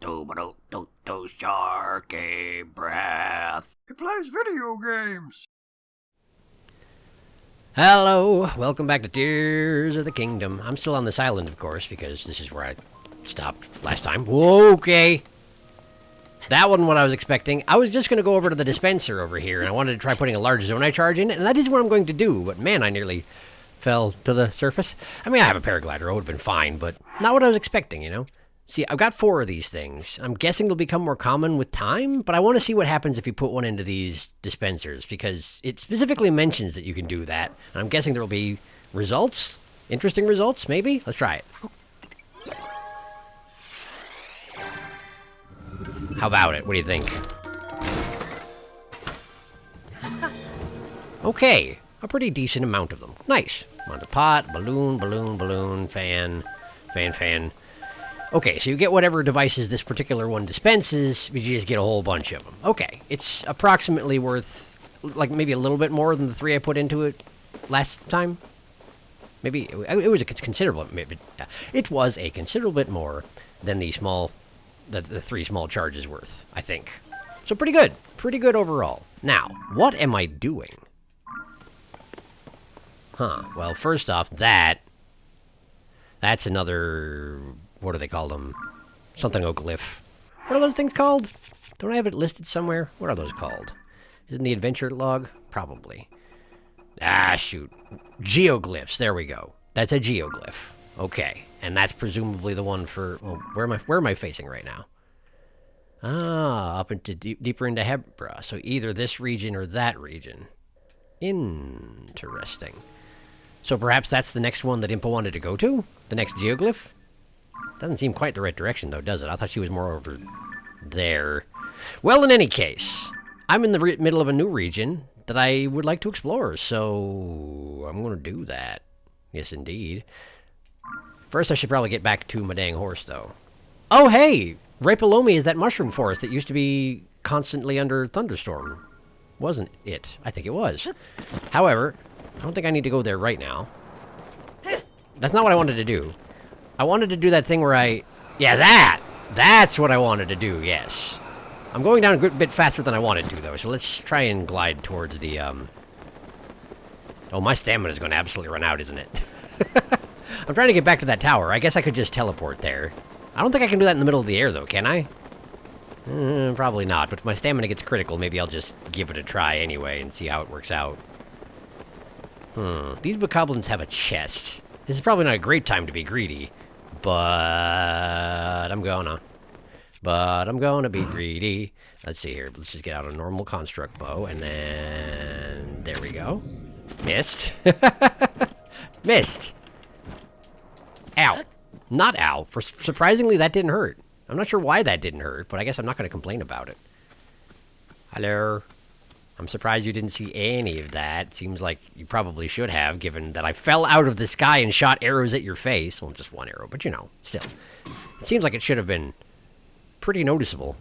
SharkyBreath. He plays video games. Hello, welcome back to Tears of the Kingdom. I'm still on this island, of course, because this is where I stopped last time. Okay. That wasn't what I was expecting. I was just going to go over to the dispenser over here, and I wanted to try putting a large zonai charge in it, and that is what I'm going to do, but man, I nearly fell to the surface. I mean, I have a paraglider, it would have been fine, but not what I was expecting, you know? See, I've got 4 of these things. I'm guessing they'll become more common with time, but I want to see what happens if you put one into these dispensers, because it specifically mentions that you can do that, and I'm guessing there will be results? Interesting results, maybe? Let's try it. How about it? What do you think? Okay, a pretty decent amount of them. Nice. On the pot, balloon, balloon, balloon, fan, fan, fan. Okay, so you get whatever devices this particular one dispenses, but you just get a whole bunch of them. Okay, it's approximately worth, like, maybe a little bit more than the 3 I put into it last time. Maybe, it was a considerable, maybe, it was a considerable bit more than the 3 small charges worth, I think. So pretty good overall. Now, what am I doing? Huh, well, first off, that's another, what do they call them? Something glyph. What are those things called? Don't I have it listed somewhere? What are those called? Isn't the adventure log? Probably. Ah, shoot. Geoglyphs, there we go. That's a geoglyph. Okay, and that's presumably the one for, well, where am I facing right now? Ah, up into deeper into Hebra. So either this region or that region. Interesting. So perhaps that's the next one that Impa wanted to go to? The next geoglyph? Doesn't seem quite the right direction, though, does it? I thought she was more over there. Well, in any case, I'm in the middle of a new region that I would like to explore, so I'm going to do that. Yes, indeed. First, I should probably get back to my dang horse, though. Oh, hey! Right below me is that mushroom forest that used to be constantly under thunderstorm. Wasn't it? I think it was. However, I don't think I need to go there right now. That's not what I wanted to do. I wanted to do that thing where yeah, that's what I wanted to do, yes. I'm going down a good bit faster than I wanted to, though, so let's try and glide towards the, Oh, my stamina's going to absolutely run out, isn't it? I'm trying to get back to that tower. I guess I could just teleport there. I don't think I can do that in the middle of the air, though, can I? Probably not, but if my stamina gets critical, maybe I'll just give it a try anyway and see how it works out. These bokoblins have a chest. This is probably not a great time to be greedy, but I'm gonna be greedy. Let's see here. Let's just get out a normal construct bow, and then there we go. Missed. Missed. Ow. Not ow. Surprisingly, that didn't hurt. I'm not sure why that didn't hurt, but I guess I'm not going to complain about it. Hello. I'm surprised you didn't see any of that. Seems like you probably should have, given that I fell out of the sky and shot arrows at your face. Well, just one arrow, but you know, still. It seems like it should have been pretty noticeable.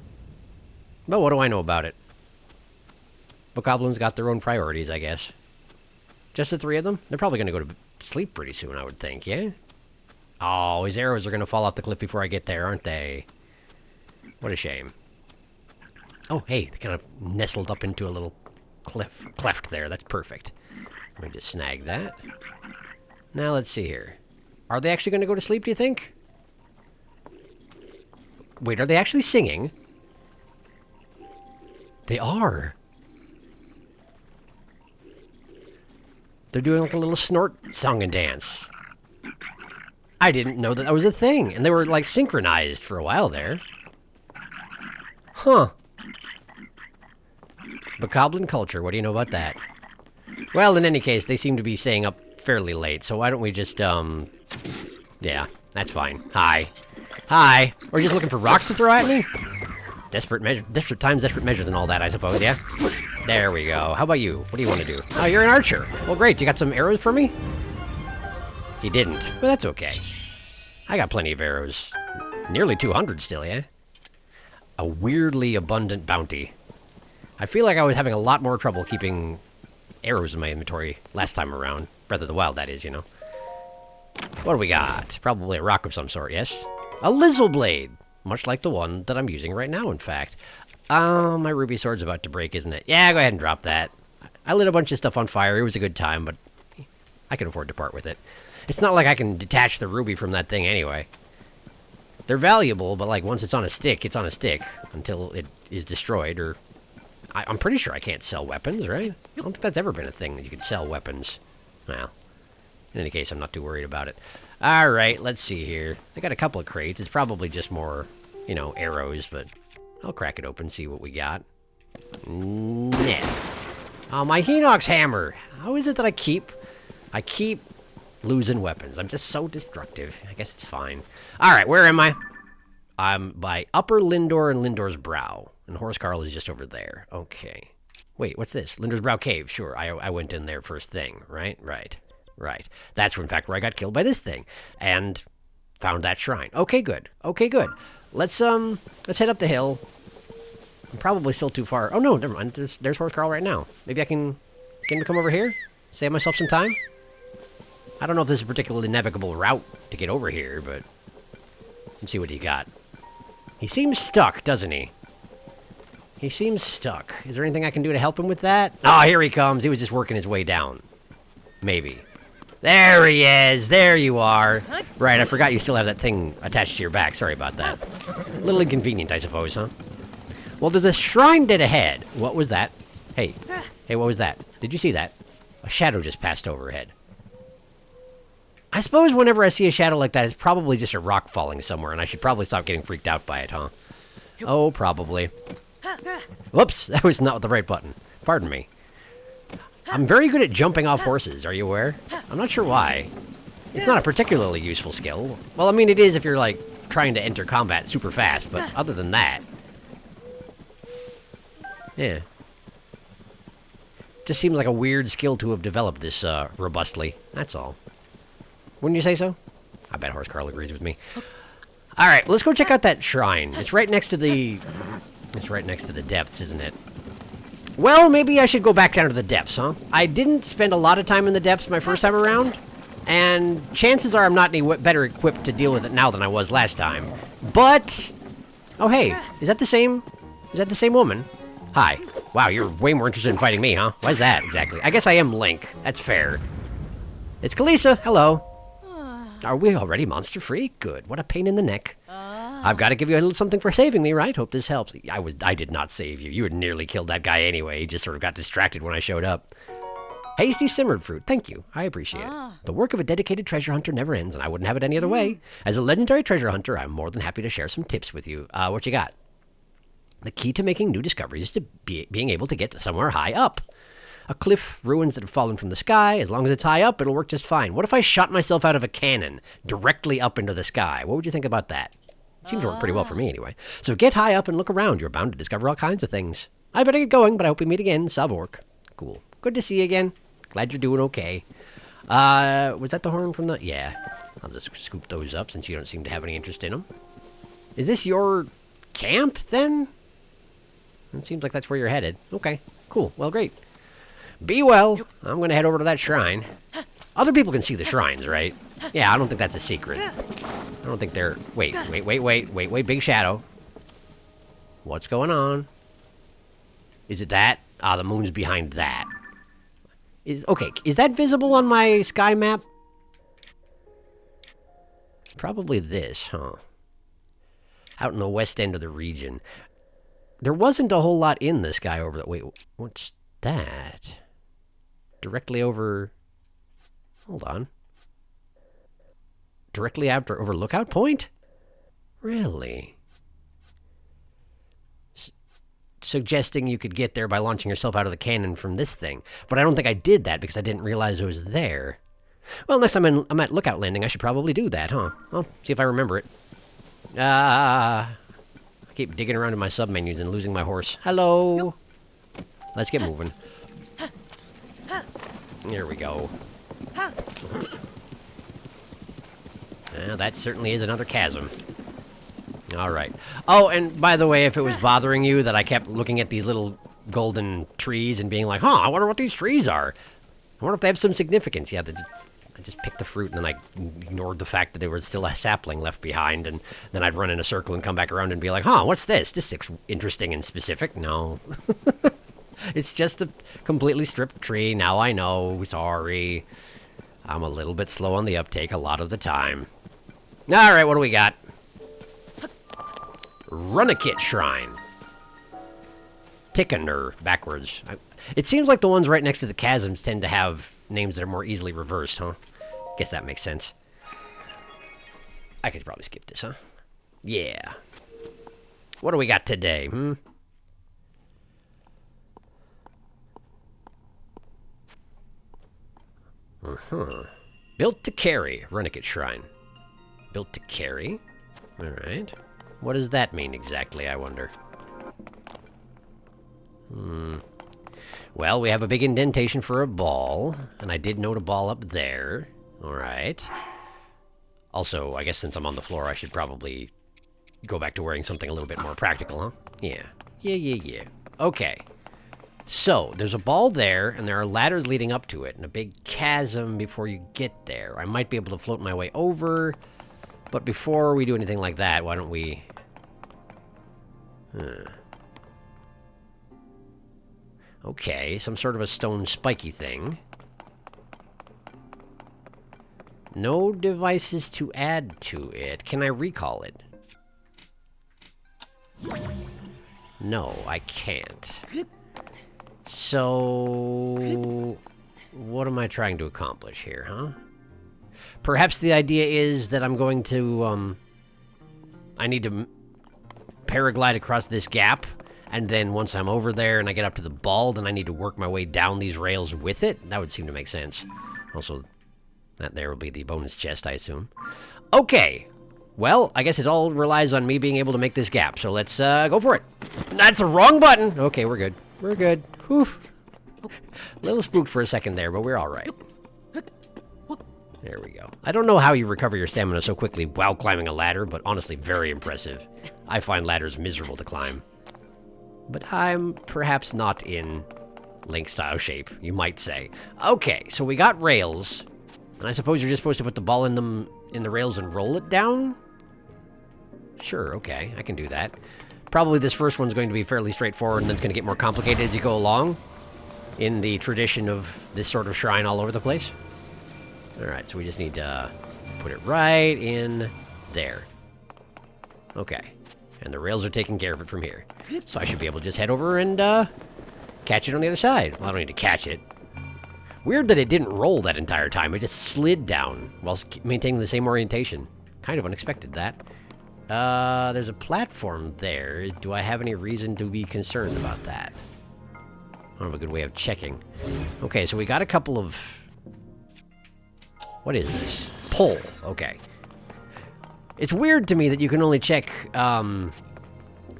But what do I know about it? Bokoblins got their own priorities, I guess. Just the 3 of them? They're probably going to go to sleep pretty soon, I would think, yeah? Oh, his arrows are going to fall off the cliff before I get there, aren't they? What a shame. Oh, hey, they kind of nestled up into a little cleft there. That's perfect. Let me just snag that. Now, let's see here. Are they actually going to go to sleep, do you think? Wait, are they actually singing? They are. They're doing like a little snort song and dance. I didn't know that was a thing. And they were like synchronized for a while there. Huh. Bokoblin culture, what do you know about that? Well, in any case, they seem to be staying up fairly late, so why don't we just, yeah, that's fine. Hi. Hi. Or just looking for rocks to throw at me? Desperate times, desperate measures and all that, I suppose, yeah? There we go. How about you? What do you want to do? Oh, you're an archer. Well, great. You got some arrows for me? He didn't. But that's okay. I got plenty of arrows. Nearly 200 still, yeah? A weirdly abundant bounty. I feel like I was having a lot more trouble keeping arrows in my inventory last time around. Breath of the Wild, that is, you know. What do we got? Probably a rock of some sort, yes? A Lizzle Blade! Much like the one that I'm using right now, in fact. My ruby sword's about to break, isn't it? Yeah, go ahead and drop that. I lit a bunch of stuff on fire. It was a good time, but I can afford to part with it. It's not like I can detach the ruby from that thing anyway. They're valuable, but like once it's on a stick, it's on a stick until it is destroyed, or... I'm pretty sure I can't sell weapons, right? I don't think that's ever been a thing that you could sell weapons. Well, in any case, I'm not too worried about it. Alright, let's see here. I got a couple of crates. It's probably just more, you know, arrows, but I'll crack it open, see what we got. Nah. Oh, my Hinox hammer! How is it that I keep losing weapons? I'm just so destructive. I guess it's fine. Alright, where am I? I'm by Upper Lindor and Lindor's Brow. And Horse Carl is just over there. Okay. Wait, what's this? Lindor's Brow Cave. Sure, I went in there first thing, right? Right. That's, in fact, where I got killed by this thing. And found that shrine. Okay, good. Let's head up the hill. I'm probably still too far. Oh, no, never mind. There's Horse Carl right now. Maybe I can get him to come over here? Save myself some time? I don't know if this is a particularly navigable route to get over here, but... let's see what he got. He seems stuck, doesn't he? He seems stuck. Is there anything I can do to help him with that? Oh, here he comes. He was just working his way down. Maybe. There he is. There you are. Right, I forgot you still have that thing attached to your back. Sorry about that. A little inconvenient, I suppose, huh? Well, there's a shrine dead ahead. What was that? Hey, what was that? Did you see that? A shadow just passed overhead. I suppose whenever I see a shadow like that, it's probably just a rock falling somewhere, and I should probably stop getting freaked out by it, huh? Oh, probably. Whoops, that was not the right button. Pardon me. I'm very good at jumping off horses, are you aware? I'm not sure why. It's not a particularly useful skill. Well, I mean, it is if you're, like, trying to enter combat super fast, but other than that... yeah. Just seems like a weird skill to have developed this, robustly. That's all. Wouldn't you say so? I bet Horse Carl agrees with me. Alright, let's go check out that shrine. It's right next to the... it's right next to the depths, isn't it? Well, maybe I should go back down to the depths, huh? I didn't spend a lot of time in the depths my first time around, and chances are I'm not any better equipped to deal with it now than I was last time. But... oh, hey, is that the same woman? Hi. Wow, you're way more interested in fighting me, huh? Why's that, exactly? I guess I am Link. That's fair. It's Kalisa. Hello. Are we already monster-free? Good. What a pain in the neck. I've got to give you a little something for saving me, right? Hope this helps. I did not save you. You had nearly killed that guy anyway. He just sort of got distracted when I showed up. Hasty simmered fruit. Thank you. I appreciate it. The work of a dedicated treasure hunter never ends, and I wouldn't have it any other way. As a legendary treasure hunter, I'm more than happy to share some tips with you. What you got? The key to making new discoveries is to being able to get somewhere high up. A cliff, ruins that have fallen from the sky. As long as it's high up, it'll work just fine. What if I shot myself out of a cannon directly up into the sky? What would you think about that? It seems to work pretty well for me, anyway. So get high up and look around. You're bound to discover all kinds of things. I better get going, but I hope we meet again. Savork. Cool. Good to see you again. Glad you're doing okay. Was that the horn from the... yeah. I'll just scoop those up since you don't seem to have any interest in them. Is this your camp, then? It seems like that's where you're headed. Okay. Cool. Well, great. Be well. I'm going to head over to that shrine. Other people can see the shrines, right? Yeah, I don't think that's a secret. I don't think they're... wait, big shadow. What's going on? Is it that? Ah, the moon's behind that. Okay, is that visible on my sky map? Probably this, huh? Out in the west end of the region. There wasn't a whole lot in the sky over that... wait, what's that? Directly over... hold on. Directly over Lookout Point? Really? Suggesting you could get there by launching yourself out of the cannon from this thing. But I don't think I did that because I didn't realize it was there. Well, next time I'm at Lookout Landing, I should probably do that, huh? Well, see if I remember it. I keep digging around in my submenus and losing my horse. Hello! Let's get moving. There we go. That certainly is another chasm. Alright. Oh, and by the way, if it was bothering you that I kept looking at these little golden trees and being like, huh, I wonder what these trees are. I wonder if they have some significance. Yeah, I just picked the fruit, and then I ignored the fact that there was still a sapling left behind, and then I'd run in a circle and come back around and be like, huh, what's this? This looks interesting and specific. No. It's just a completely stripped tree. Now I know. Sorry. I'm a little bit slow on the uptake a lot of the time. Alright, what do we got? Runakit Shrine. Tickener, backwards. It seems like the ones right next to the chasms tend to have names that are more easily reversed, huh? Guess that makes sense. I could probably skip this, huh? Yeah. What do we got today, Built to carry, Runakit Shrine. Built to carry? Alright. What does that mean exactly, I wonder? Well, we have a big indentation for a ball, and I did note a ball up there. Alright. Also, I guess since I'm on the floor, I should probably go back to wearing something a little bit more practical, huh? Yeah. Yeah. Okay. So, there's a ball there, and there are ladders leading up to it, and a big chasm before you get there. I might be able to float my way over, but before we do anything like that, why don't we... Okay, some sort of a stone spiky thing. No devices to add to it. Can I recall it? No, I can't. So... what am I trying to accomplish here, huh? Perhaps the idea is that I'm going to, I need to paraglide across this gap, and then once I'm over there and I get up to the ball, then I need to work my way down these rails with it? That would seem to make sense. Also, that there will be the bonus chest, I assume. Okay. Well, I guess it all relies on me being able to make this gap, so let's, go for it. That's the wrong button! Okay, we're good. We're good. Whew. A little spooked for a second there, but we're alright. There we go. I don't know how you recover your stamina so quickly while climbing a ladder, but honestly, very impressive. I find ladders miserable to climb. But I'm perhaps not in Link-style shape, you might say. Okay, so we got rails, and I suppose you're just supposed to put the ball in them in the rails and roll it down? Sure, okay, I can do that. Probably this first one's going to be fairly straightforward, and then it's going to get more complicated as you go along, in the tradition of this sort of shrine all over the place. Alright, so we just need to put it right in there. Okay. And the rails are taking care of it from here. So I should be able to just head over and, catch it on the other side. Well, I don't need to catch it. Weird that it didn't roll that entire time. It just slid down whilst maintaining the same orientation. Kind of unexpected, that. There's a platform there. Do I have any reason to be concerned about that? I don't have a good way of checking. Okay, so we got a couple of... What is this? Pull. Okay. It's weird to me that you can only check,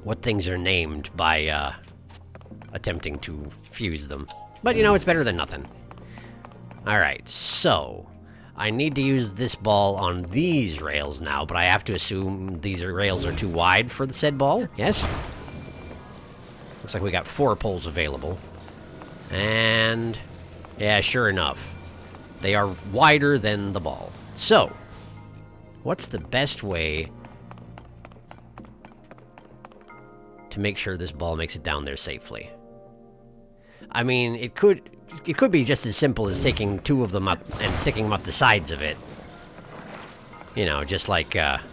what things are named by, attempting to fuse them. But, you know, it's better than nothing. Alright, so... I need to use this ball on these rails now, but I have to assume these rails are too wide for the said ball? Yes? Looks like we got 4 poles available. And... yeah, sure enough. They are wider than the ball. So, what's the best way to make sure this ball makes it down there safely? I mean, it could be just as simple as taking 2 of them up and sticking them up the sides of it. You know, just like that.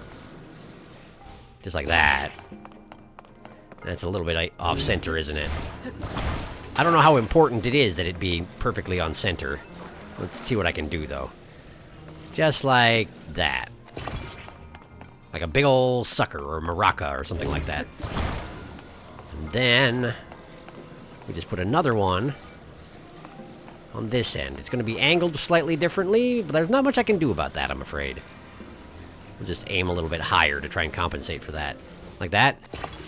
That's a little bit off-center, isn't it? I don't know how important it is that it be perfectly on center. Let's see what I can do, though. Just like that. Like a big old sucker or maraca or something like that. And then we just put another one on this end. It's going to be angled slightly differently, but there's not much I can do about that, I'm afraid. We'll just aim a little bit higher to try and compensate for that. Like that?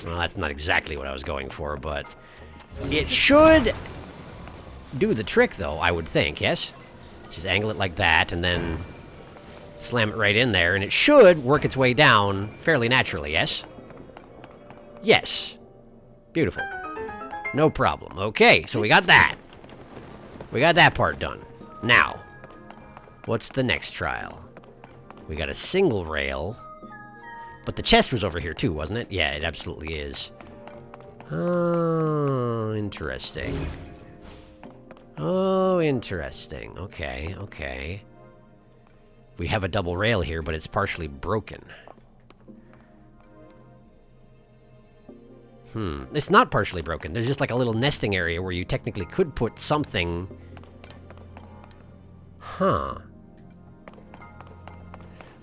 Well, that's not exactly what I was going for, but it should do the trick, though, I would think, yes? Just angle it like that, and then slam it right in there, and it should work its way down fairly naturally, yes? Yes. Beautiful. No problem. Okay, so we got that. We got that part done. Now, What's the next trial? We got a single rail. But the chest was over here too, wasn't it? Yeah, it absolutely is. Oh, interesting. Oh, interesting. Okay, okay. We have a double rail here, but it's partially broken. It's not partially broken. There's just like a little nesting area where you technically could put something. Huh.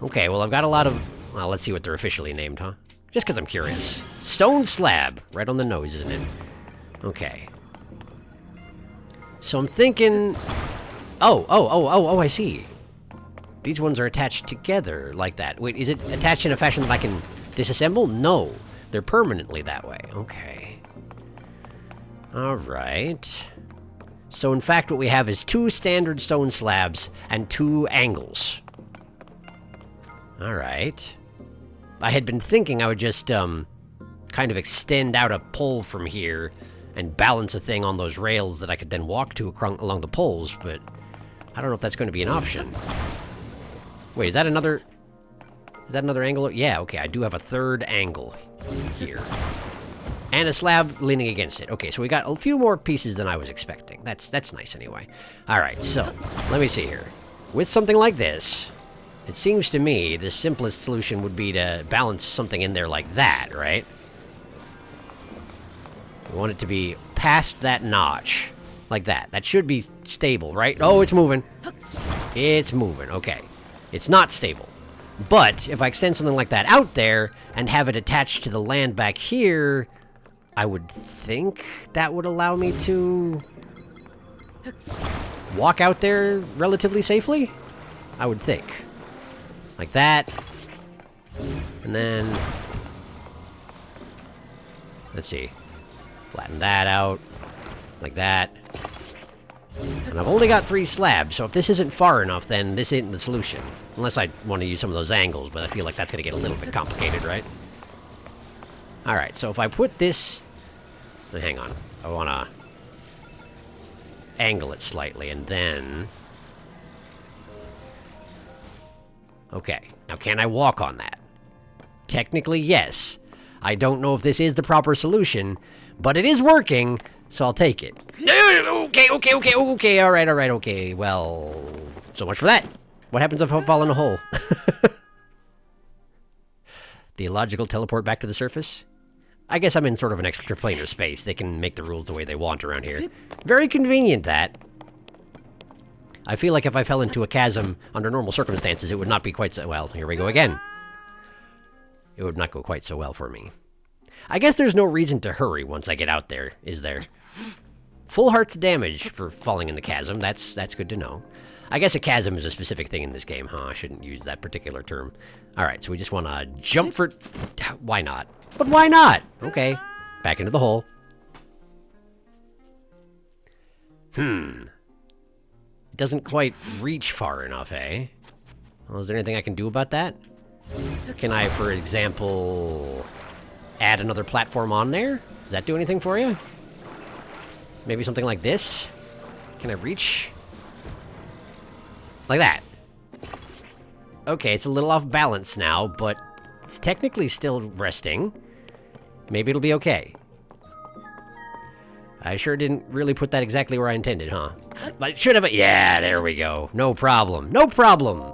Okay, well, I've got a lot of... Well, let's see what they're officially named, huh? Just because I'm curious. Stone slab. Right on the nose, isn't it? Okay. So I'm thinking... Oh, I see. These ones are attached together like that. Wait, is it attached in a fashion that I can disassemble? No. They're permanently that way. Okay. Alright. So in fact what we have is 2 standard stone slabs and 2 angles. Alright. I had been thinking I would just, kind of extend out a pole from here and balance a thing on those rails that I could then walk to along the poles, but I don't know if that's going to be an option. Wait, is that another angle? Yeah, okay, I do have a 3rd angle here. And a slab leaning against it. Okay, so we got a few more pieces than I was expecting. That's nice anyway. Alright, so, let me see here. With something like this, it seems to me the simplest solution would be to balance something in there like that, right? We want it to be past that notch. Like that. That should be stable, right? Oh, it's moving. It's moving, okay. It's not stable. But if I extend something like that out there and have it attached to the land back here, I would think that would allow me to walk out there relatively safely? I would think. Like that. And then... Let's see. Flatten that out. Like that. And I've only got 3 slabs, so if this isn't far enough, then this isn't the solution. Unless I want to use some of those angles, but I feel like that's going to get a little bit complicated, right? Alright, so if I put this... Hang on. I want to angle it slightly, and then... Okay, now can I walk on that? Technically, yes. I don't know if this is the proper solution, but it is working, so I'll take it. Okay, alright, okay. Well, so much for that. What happens if I fall in a hole? The illogical teleport back to the surface? I guess I'm in sort of an extraplanar space. They can make the rules the way they want around here. Very convenient, that. I feel like if I fell into a chasm under normal circumstances, it would not be quite so... Well, here we go again. It would not go quite so well for me. I guess there's no reason to hurry once I get out there, is there? Full heart's damage for falling in the chasm. That's good to know. I guess a chasm is a specific thing in this game, huh? I shouldn't use that particular term. Alright, so we just want to jump for... Why not? But why not? Okay. Back into the hole. It doesn't quite reach far enough, eh? Well, is there anything I can do about that? Can I, for example, add another platform on there? Does that do anything for you? Maybe something like this? Can I reach? Like that. Okay, it's a little off balance now, but it's technically still resting. Maybe it'll be okay. I sure didn't really put that exactly where I intended, huh? But it should have... Yeah, there we go. No problem. No problem!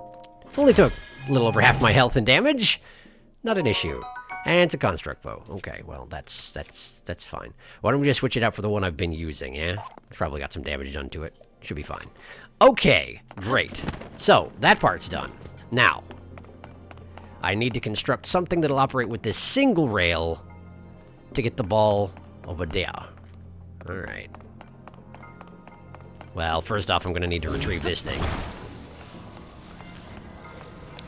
Only took a little over half my health and damage. Not an issue. And it's a construct bow. Okay, well, that's fine. Why don't we just switch it out for the one I've been using, yeah? It's probably got some damage done to it. Should be fine. Okay, great. So, that part's done. Now, I need to construct something that'll operate with this single rail to get the ball over there. Alright. Well, first off, I'm going to need to retrieve this thing.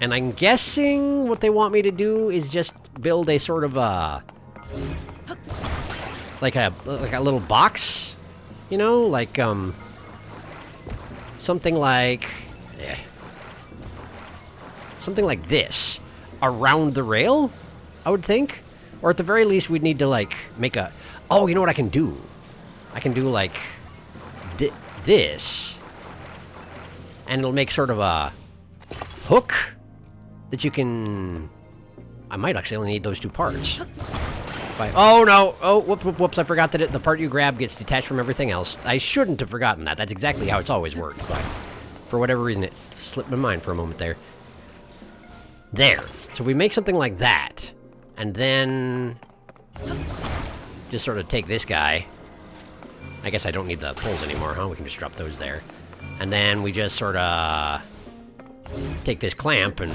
And I'm guessing what they want me to do is just build a sort of a... Like a little box? You know? Like, something like... Something like this. Around the rail, I would think? Or at the very least, we'd need to, like, make a... Oh, you know what I can do? I can do, like... this. And it'll make sort of a hook that you can... I might actually only need those 2 parts. Oh, no! Oh, whoops, I forgot that the part you grab gets detached from everything else. I shouldn't have forgotten that. That's exactly how it's always worked, but for whatever reason, it slipped my mind for a moment there. There. So we make something like that, and then just sort of take this guy. I guess I don't need the poles anymore, huh? We can just drop those there. And then we just sort of take this clamp, and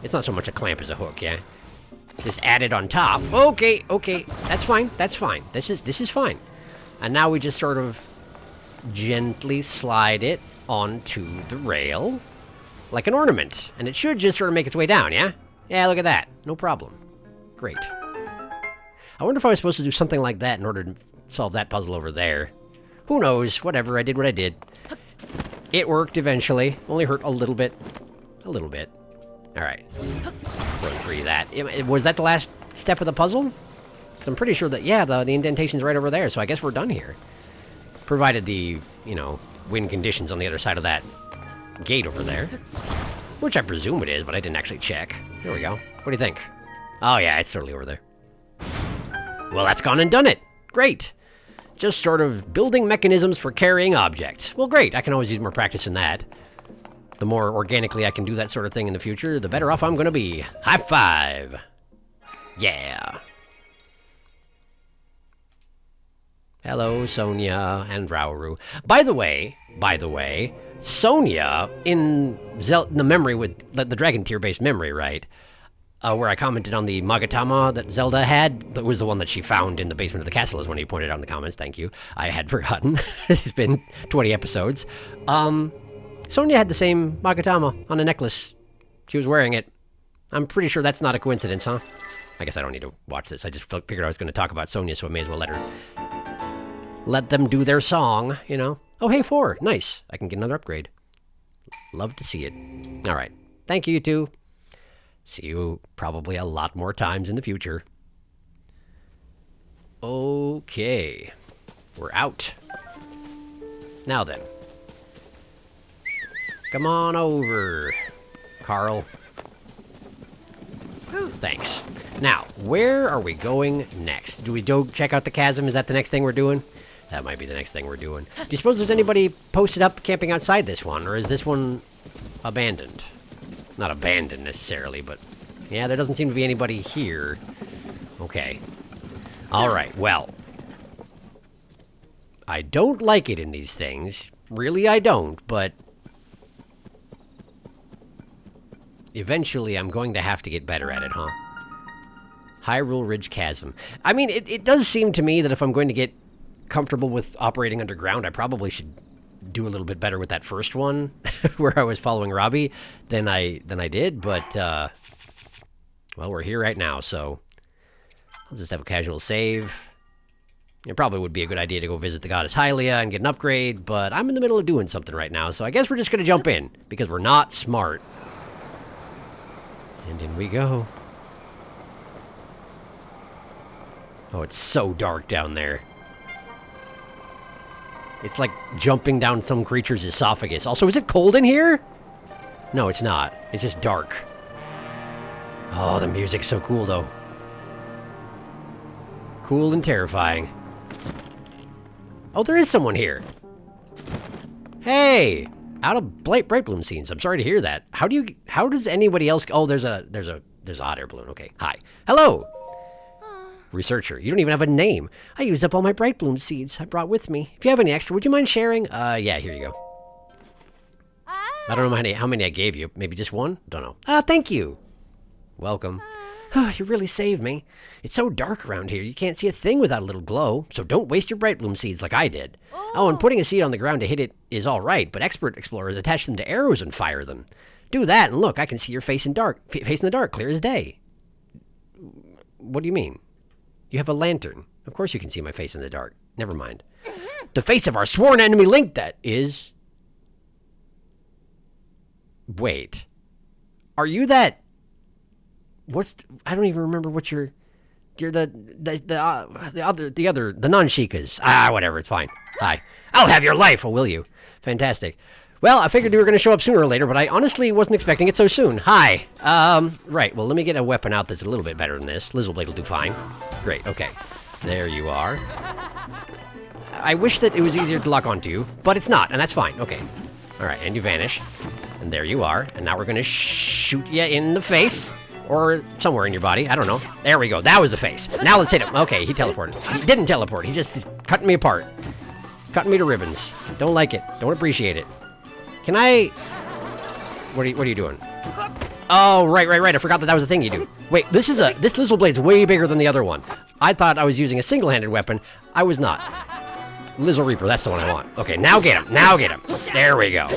it's not so much a clamp as a hook, yeah? Just add it on top. Okay, that's fine, that's fine. This is fine. And now we just sort of gently slide it onto the rail like an ornament. And it should just sort of make its way down, yeah? Yeah, look at that. No problem. Great. I wonder if I was supposed to do something like that in order to solve that puzzle over there. Who knows? Whatever, I did what I did. It worked eventually. Only hurt a little bit. A little bit. Alright. Run free of that. Was that the last step of the puzzle? Because I'm pretty sure that, yeah, the indentation's right over there, so I guess we're done here. Provided the, you know, wind conditions on the other side of that gate over there. Which I presume it is, but I didn't actually check. There we go. What do you think? Oh yeah, it's totally over there. Well, that's gone and done it. Great. Just sort of building mechanisms for carrying objects. Well, great. I can always use more practice in that. The more organically I can do that sort of thing in the future, the better off I'm going to be. High five. Yeah. Hello, Sonia and Rauru. By the way, Sonia in the memory with the Dragon Tear-based memory, right? Where I commented on the Magatama that Zelda had. That was the one that she found in the basement of the castle, is when you pointed out in the comments. Thank you. I had forgotten. It's been 20 episodes. Sonia had the same Magatama on a necklace. She was wearing it. I'm pretty sure that's not a coincidence, huh? I guess I don't need to watch this. I just figured I was going to talk about Sonia, so I may as well let them do their song, you know? Oh, hey, 4. Nice. I can get another upgrade. Love to see it. All right. Thank you, you two. See you probably a lot more times in the future. Okay. We're out. Now then. Come on over, Carl. Thanks. Now, where are we going next? Do we go check out the chasm? Is that the next thing we're doing? That might be the next thing we're doing. Do you suppose there's anybody posted up camping outside this one, or is this one abandoned? Not abandoned necessarily, but yeah, there doesn't seem to be anybody here. Okay. Alright, well. I don't like it in these things. Really, I don't, but eventually I'm going to have to get better at it, huh? Hyrule Ridge Chasm. I mean, it does seem to me that if I'm going to get comfortable with operating underground, I probably should do a little bit better with that first one, where I was following Robbie, than I did, but, well, we're here right now, so I'll just have a casual save. It probably would be a good idea to go visit the goddess Hylia and get an upgrade, but I'm in the middle of doing something right now, so I guess we're just gonna jump in, because we're not smart. And in we go. Oh, it's so dark down there. It's like jumping down some creature's esophagus. Also, is it cold in here? No, it's not. It's just dark. Oh, the music's so cool, though. Cool and terrifying. Oh, there is someone here. Hey! Out of Bright Bloom scenes. I'm sorry to hear that. How does anybody else... Oh, there's a hot air balloon. Okay. Hi. Hello! Researcher. You don't even have a name. I used up all my Bright Bloom seeds I brought with me. If you have any extra, would you mind sharing? Yeah, here you go. I don't know how many I gave you. Maybe just one? Don't know. Thank you. Welcome. You really saved me. It's so dark around here, you can't see a thing without a little glow, so don't waste your Bright Bloom seeds like I did. Oh, and putting a seed on the ground to hit it is all right, but expert explorers attach them to arrows and fire them. Do that, and look, I can see your face in the dark, clear as day. What do you mean? You have a lantern. Of course you can see my face in the dark. Never mind. The face of our sworn enemy Link, that is. Wait. Are you that... I don't even remember what you're the non-Sheikahs. Whatever, it's fine. Hi. I'll have your life, or will you? Fantastic. Well, I figured they were going to show up sooner or later, but I honestly wasn't expecting it so soon. Hi. Right. Well, let me get a weapon out that's a little bit better than this. Lizzle Blade will do fine. Great. Okay. There you are. I wish that it was easier to lock onto you, but it's not, and that's fine. Okay. All right, and you vanish. And there you are. And now we're going to shoot you in the face. Or somewhere in your body. I don't know. There we go. That was the face. Now let's hit him. Okay, he teleported. He didn't teleport. He's cutting me apart. Cutting me to ribbons. Don't like it. Don't appreciate it. Can I... What are you doing? Oh, right. I forgot that was the thing you do. Wait, this Lizzle Blade's way bigger than the other one. I thought I was using a single-handed weapon. I was not. Lizzle Reaper, that's the one I want. Okay, now get him. Now get him. There we go.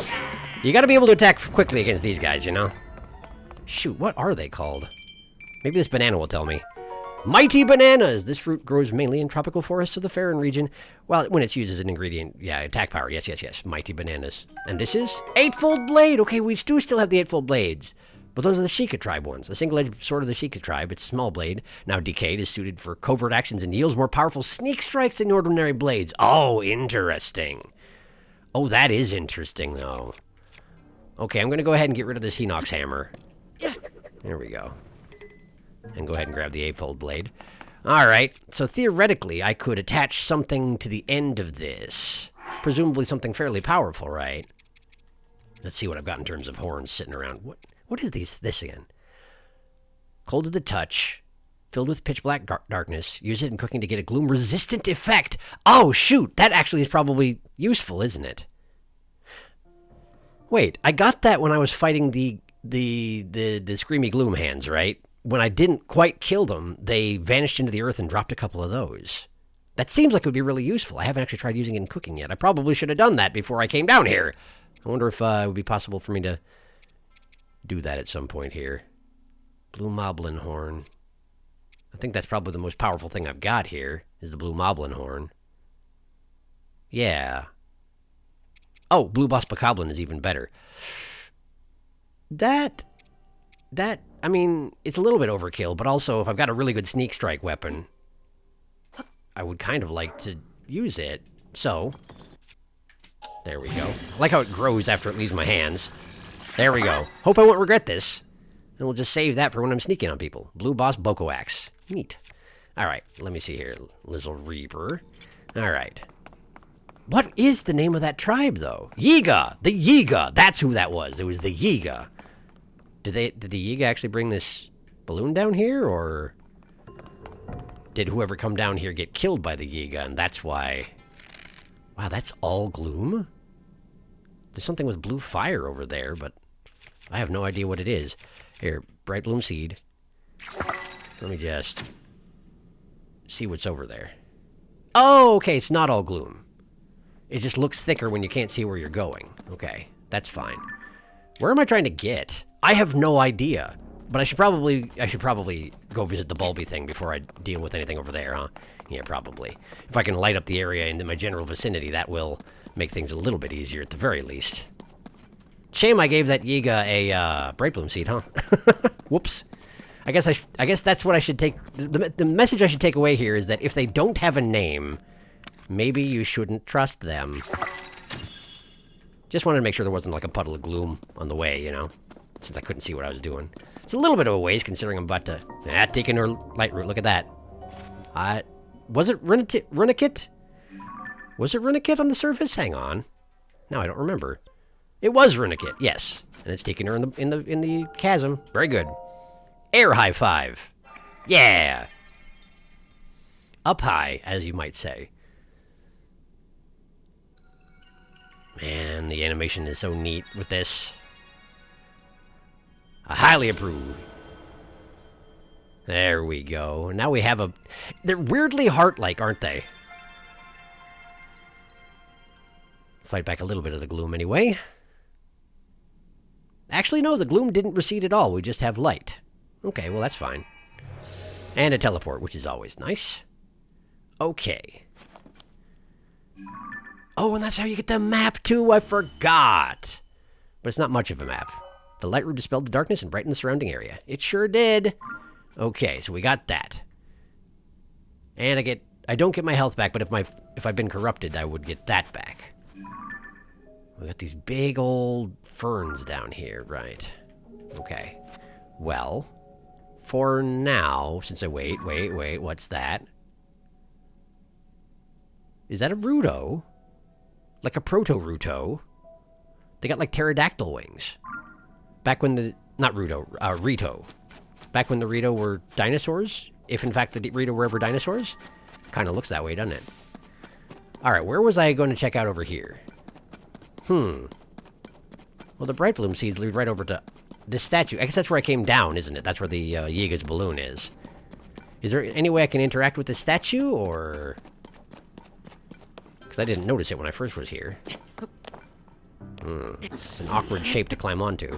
You gotta be able to attack quickly against these guys, you know? Shoot, what are they called? Maybe this banana will tell me. Mighty bananas! This fruit grows mainly in tropical forests of the Farron region. Well, when it's used as an ingredient, yeah, attack power. Yes. Mighty bananas. And this is? Eightfold Blade! Okay, we do still have the Eightfold Blades. But those are the Sheikah tribe ones. A single-edged sword of the Sheikah tribe. It's a small blade. Now decayed, is suited for covert actions and yields more powerful sneak strikes than ordinary blades. Oh, interesting. Oh, that is interesting, though. Okay, I'm going to go ahead and get rid of this Hinox hammer. There we go. And go ahead and grab the Eightfold Blade. Alright, so theoretically, I could attach something to the end of this. Presumably something fairly powerful, right? Let's see what I've got in terms of horns sitting around. What is this again? Cold to the touch. Filled with pitch black darkness. Use it in cooking to get a gloom-resistant effect. Oh, shoot! That actually is probably useful, isn't it? Wait, I got that when I was fighting the Screamy Gloom hands, right? When I didn't quite kill them, they vanished into the earth and dropped a couple of those. That seems like it would be really useful. I haven't actually tried using it in cooking yet. I probably should have done that before I came down here. I wonder if it would be possible for me to do that at some point here. Blue Moblin Horn. I think that's probably the most powerful thing I've got here, is the Blue Moblin Horn. Yeah. Oh, Blue Boss Bokoblin is even better. I mean, it's a little bit overkill, but also if I've got a really good sneak strike weapon, I would kind of like to use it. So, there we go. I like how it grows after it leaves my hands. There we go. Hope I won't regret this. And we'll just save that for when I'm sneaking on people. Blue Boss Boko Axe. Neat. Alright, let me see here. Lizzle Reaper. Alright. What is the name of that tribe, though? Yiga! The Yiga! That's who that was. It was the Yiga. Did the Yiga actually bring this balloon down here, or did whoever come down here get killed by the Yiga, and that's why... Wow, that's all gloom? There's something with blue fire over there, but I have no idea what it is. Here, Bright Bloom Seed. Let me just see what's over there. Oh, okay, it's not all gloom. It just looks thicker when you can't see where you're going. Okay, that's fine. Where am I trying to get? I have no idea. But I should probably go visit the bulby thing before I deal with anything over there, huh? Yeah, probably. If I can light up the area in my general vicinity, that will make things a little bit easier at the very least. Shame I gave that Yiga a Bright Bloom Seed, huh? Whoops. I guess that's what I should take. The message I should take away here is that if they don't have a name, maybe you shouldn't trust them. Just wanted to make sure there wasn't like a puddle of gloom on the way, you know? Since I couldn't see what I was doing. It's a little bit of a waste considering I'm about to... taking her light route. Look at that. Was it Runikit? Was it Runikit on the surface? Hang on. No, I don't remember. It was Runikit, yes. And it's taking her in the chasm. Very good. Air high five. Yeah. Up high, as you might say. Man, the animation is so neat with this. I highly approve. There we go. Now we have a... They're weirdly heart-like, aren't they? Fight back a little bit of the gloom anyway. Actually, no, the gloom didn't recede at all. We just have light. Okay, well, that's fine. And a teleport, which is always nice. Okay. Oh, and that's how you get the map, too. I forgot. But it's not much of a map. The light room dispelled the darkness and brightened the surrounding area. It sure did. Okay, so we got that. And I don't get my health back, but if I've been corrupted, I would get that back. We got these big old ferns down here, right? Okay. Well, for now, since I wait, what's that? Is that a Ruto? Like a proto-Ruto? They got like pterodactyl wings. Back when the... Not Ruto, Rito. Back when the Rito were dinosaurs? If in fact the Rito were ever dinosaurs? Kind of looks that way, doesn't it? Alright, where was I going to check out over here? Well, the Bright Bloom seeds lead right over to this statue. I guess that's where I came down, isn't it? That's where the Yiga's balloon is. Is there any way I can interact with this statue, or... Because I didn't notice it when I first was here. It's an awkward shape to climb onto.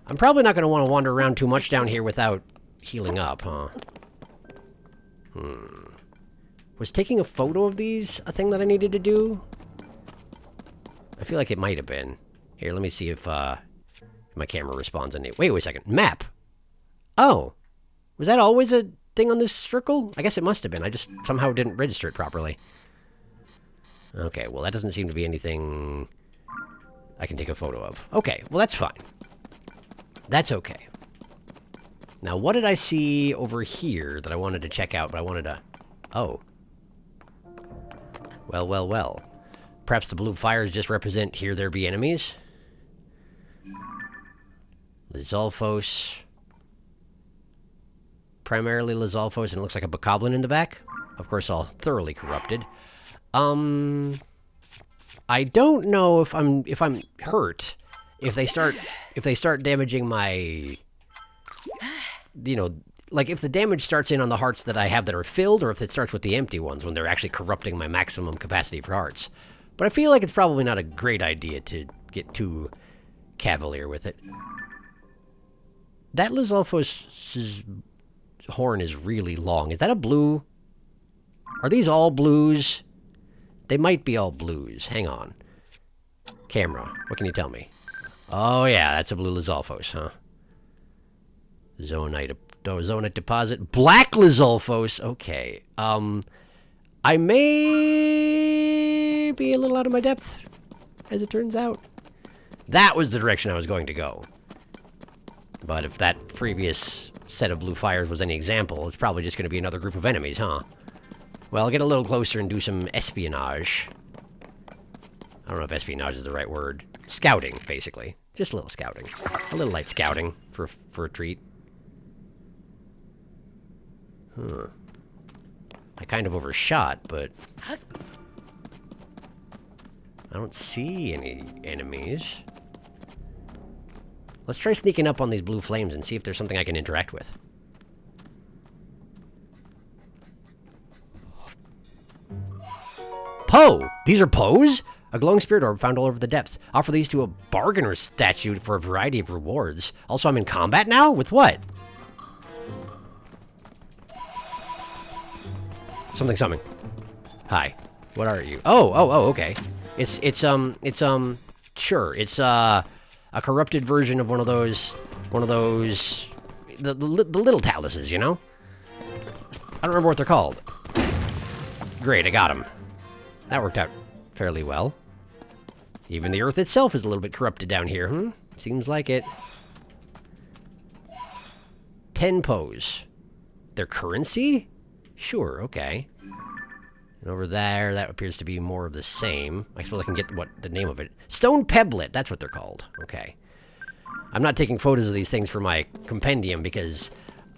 I'm probably not going to want to wander around too much down here without healing up, huh? Was taking a photo of these a thing that I needed to do? I feel like it might have been. Here, let me see if my camera responds. Wait a second. Map! Oh! Was that always a thing on this circle? I guess it must have been. I just somehow didn't register it properly. Okay, well that doesn't seem to be anything I can take a photo of. Okay, well that's fine. That's okay. Now, what did I see over here that I wanted to check out, but I wanted to... Oh. Well. Perhaps the blue fires just represent here there be enemies? Lizalfos. Primarily Lizalfos, and it looks like a bokoblin in the back. Of course, all thoroughly corrupted. I don't know if I'm hurt if they start damaging my, you know, like if the damage starts in on the hearts that I have that are filled, or if it starts with the empty ones when they're actually corrupting my maximum capacity for hearts. But I feel like it's probably not a great idea to get too cavalier with it. That Lizalfos' horn is really long. Is that a blue? Are these all blues? They might be all blues. Hang on. Camera, what can you tell me? Oh yeah, that's a blue Lizalfos, huh? Zonite deposit. Black Lizalfos! Okay. I may be a little out of my depth, as it turns out. That was the direction I was going to go. But if that previous set of blue fires was any example, it's probably just going to be another group of enemies, huh? Well, I'll get a little closer and do some espionage. I don't know if espionage is the right word. Scouting, basically. Just a little scouting. A little light scouting for a treat. Huh. I kind of overshot, but... I don't see any enemies. Let's try sneaking up on these blue flames and see if there's something I can interact with. Poe! These are Poes? A glowing spirit orb found all over the depths. Offer these to a bargainer statue for a variety of rewards. Also, I'm in combat now? With what? Something. Hi. What are you? Oh, okay. Sure. It's a corrupted version of one of those, the little taluses, you know? I don't remember what they're called. Great, I got them. That worked out fairly well. Even the earth itself is a little bit corrupted down here, Seems like it. 10 Poes. Their currency? Sure, okay. And over there, that appears to be more of the same. I suppose I can get the name of it. Stone Pebblet, that's what they're called. Okay. I'm not taking photos of these things for my compendium because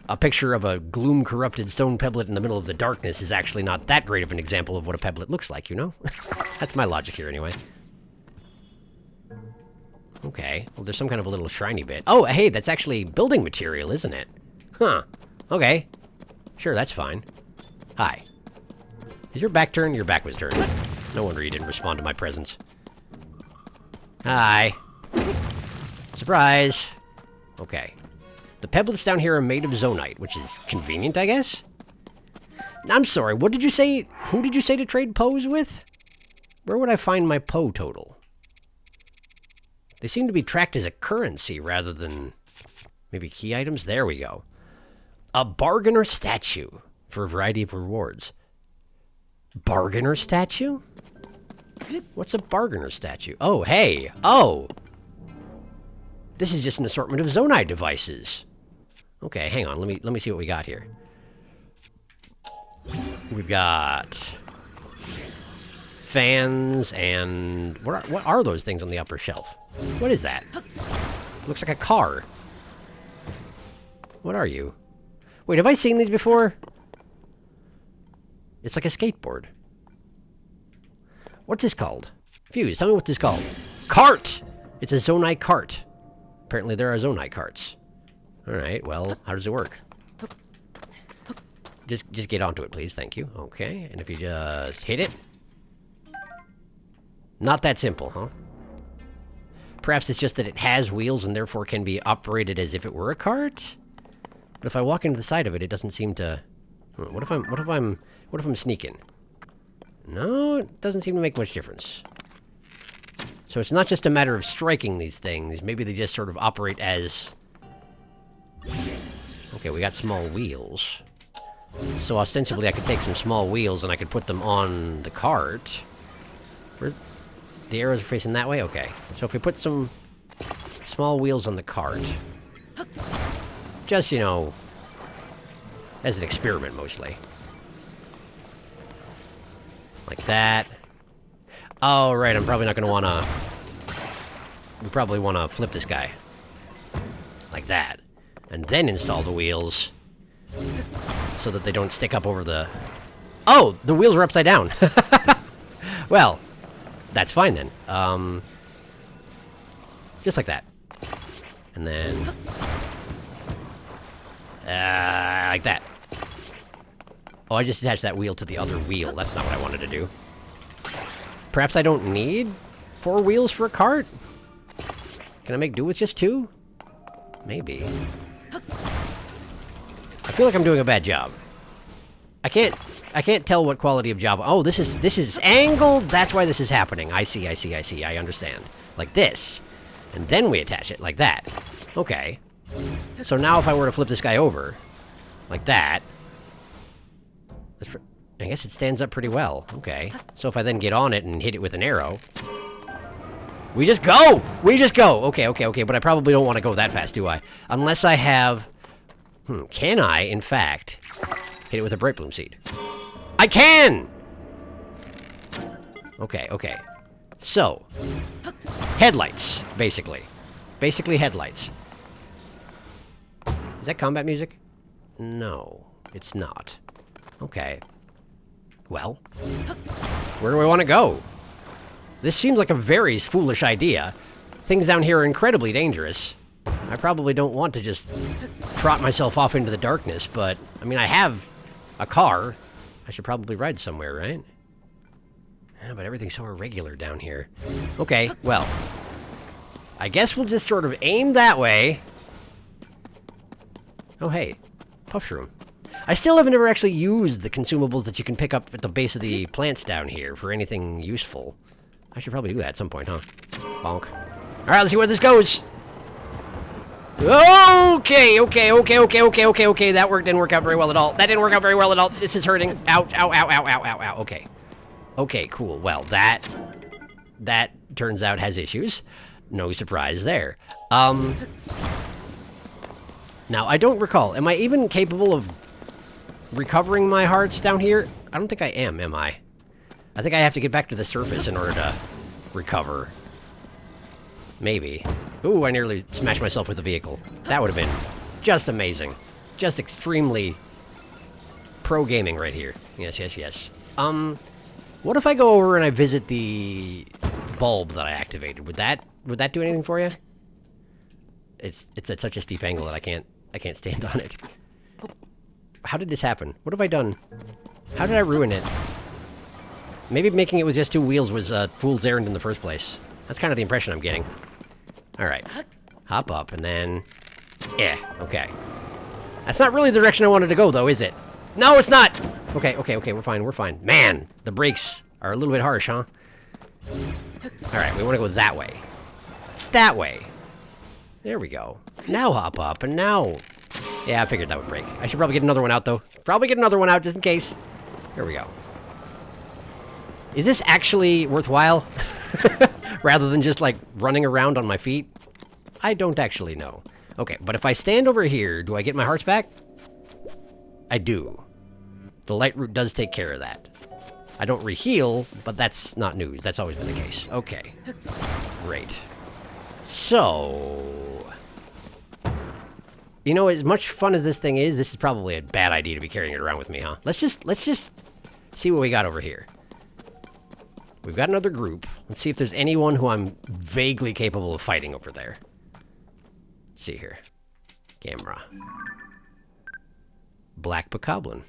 a picture of a gloom-corrupted stone pebblet in the middle of the darkness is actually not that great of an example of what a pebblet looks like, you know? That's my logic here, anyway. Okay. Well, there's some kind of a little shiny bit. Oh, hey, that's actually building material, isn't it? Huh. Okay. Sure, that's fine. Hi. Is your back turned? Your back was turned. No wonder you didn't respond to my presence. Hi. Surprise. Okay. The pebblets down here are made of zonite, which is convenient, I guess? I'm sorry, what did you say? Who did you say to trade Poes with? Where would I find my Poe total? They seem to be tracked as a currency rather than maybe key items. There we go. A bargainer statue for a variety of rewards. Bargainer statue? What's a bargainer statue? Oh, hey! Oh! This is just an assortment of Zonai devices. Okay, hang on. Let me see what we got here. We've got fans and what are those things on the upper shelf? What is that? Looks like a car. What are you? Wait, have I seen these before? It's like a skateboard. What's this called? Fuse, tell me what this is called. Cart! It's a Zonai cart. Apparently there are Zonai carts. Alright, well, how does it work? Just get onto it, please. Thank you. Okay, and if you just hit it. Not that simple, huh? Perhaps it's just that it has wheels and therefore can be operated as if it were a cart? But if I walk into the side of it, it doesn't seem to... What if I'm sneaking? No, it doesn't seem to make much difference. So it's not just a matter of striking these things. Maybe they just sort of operate as... Okay, we got small wheels. So ostensibly I could take some small wheels and I could put them on the cart. Where the arrows are facing that way? Okay. So if we put some small wheels on the cart... Just, you know, as an experiment, mostly. Like that. Oh, right, I'm probably not going to want to... We probably want to flip this guy. Like that. And then install the wheels. So that they don't stick up over the... Oh! The wheels are upside down! Well, that's fine then. Just like that. And then... like that. Oh, I just attached that wheel to the other wheel. That's not what I wanted to do. Perhaps I don't need 4 wheels for a cart? Can I make do with just 2? Maybe. I feel like I'm doing a bad job. I can't tell what quality of job... Oh, this is angled! That's why this is happening. I see. I understand. Like this. And then we attach it like that. Okay. So now if I were to flip this guy over, like that, I guess it stands up pretty well. Okay. So if I then get on it and hit it with an arrow, we just go! We just go! Okay, but I probably don't want to go that fast, do I? Unless I have... can I, in fact, hit it with a Bright Bloom Seed? I can! Okay. So, headlights, basically. Basically headlights. Is that combat music? No, it's not. Okay. Well, where do I want to go? This seems like a very foolish idea. Things down here are incredibly dangerous. I probably don't want to just trot myself off into the darkness, but, I mean, I have a car. I should probably ride somewhere, right? Yeah, but everything's so irregular down here. Okay, well, I guess we'll just sort of aim that way. Oh, hey. Puff Shroom. I still haven't ever actually used the consumables that you can pick up at the base of the plants down here for anything useful. I should probably do that at some point, huh? Bonk. Alright, let's see where this goes! Okay! That didn't work out very well at all. That didn't work out very well at all. This is hurting. Ouch, ow. Okay. Okay, cool. Well, that turns out has issues. No surprise there. Now, I don't recall. Am I even capable of recovering my hearts down here? I don't think I am I? I think I have to get back to the surface in order to recover. Maybe. Ooh, I nearly smashed myself with the vehicle. That would have been just amazing. Just extremely pro gaming right here. Yes. What if I go over and I visit the bulb that I activated? Would that do anything for you? It's at such a steep angle that I can't stand on it. How did this happen? What have I done? How did I ruin it? Maybe making it with just 2 wheels was a fool's errand in the first place. That's kind of the impression I'm getting. Alright. Hop up, and then... Yeah, okay. That's not really the direction I wanted to go, though, is it? No, it's not! Okay, we're fine. Man, the brakes are a little bit harsh, huh? Alright, we want to go that way. That way. There we go. Now hop up, and now... Yeah, I figured that would break. I should probably get another one out, though. Probably get another one out, just in case. Here we go. Is this actually worthwhile? Rather than just, like, running around on my feet? I don't actually know. Okay, but if I stand over here, do I get my hearts back? I do. The light root does take care of that. I don't re-heal, but that's not news. That's always been the case. Okay. Great. So... You know, as much fun as this thing is, this is probably a bad idea to be carrying it around with me, huh? Let's just see what we got over here. We've got another group. Let's see if there's anyone who I'm vaguely capable of fighting over there. Let's see here. Camera. Black bokoblin.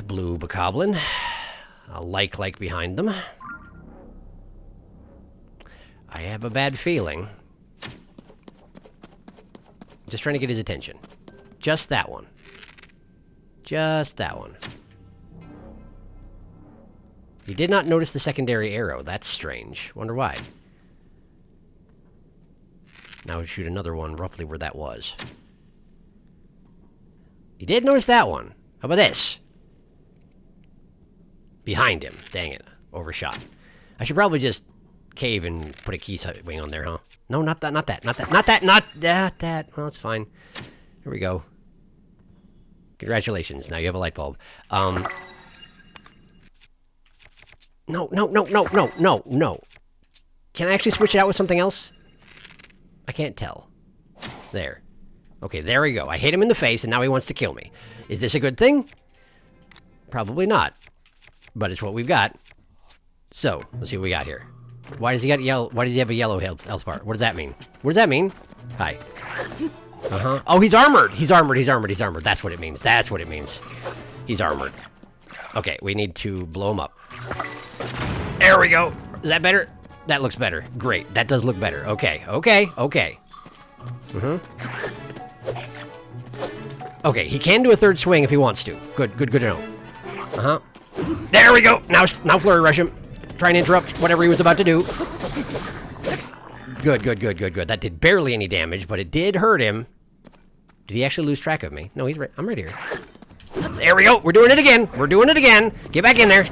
Blue bokoblin. A like behind them. I have a bad feeling. Just trying to get his attention. Just that one. Just that one. He did not notice the secondary arrow. That's strange. Wonder why. Now we shoot another one roughly where that was. He did notice that one. How about this? Behind him. Dang it. Overshot. I should probably just cave and put a key wing on there, huh? No, not that, not that, not that, not that, not that. Well, it's fine. Here we go. Congratulations. Now you have a light bulb. No. Can I actually switch it out with something else? I can't tell. There. Okay, there we go. I hit him in the face, and now he wants to kill me. Is this a good thing? Probably not. But it's what we've got. So, let's see what we got here. Why does he got yellow? Why does he have a yellow health bar? What does that mean? What does that mean? Hi. Uh-huh. Oh, he's armored! He's armored. That's what it means. That's what it means. He's armored. Okay, we need to blow him up. There we go! Is that better? That looks better. Great. That does look better. Okay. Okay, he can do a third swing if he wants to. Good to know. Uh-huh. There we go! Now flurry rush him. Trying to interrupt whatever he was about to do. Good. That did barely any damage, but it did hurt him. Did he actually lose track of me? No, he's right. I'm right here. There we go! We're doing it again! Get back in there!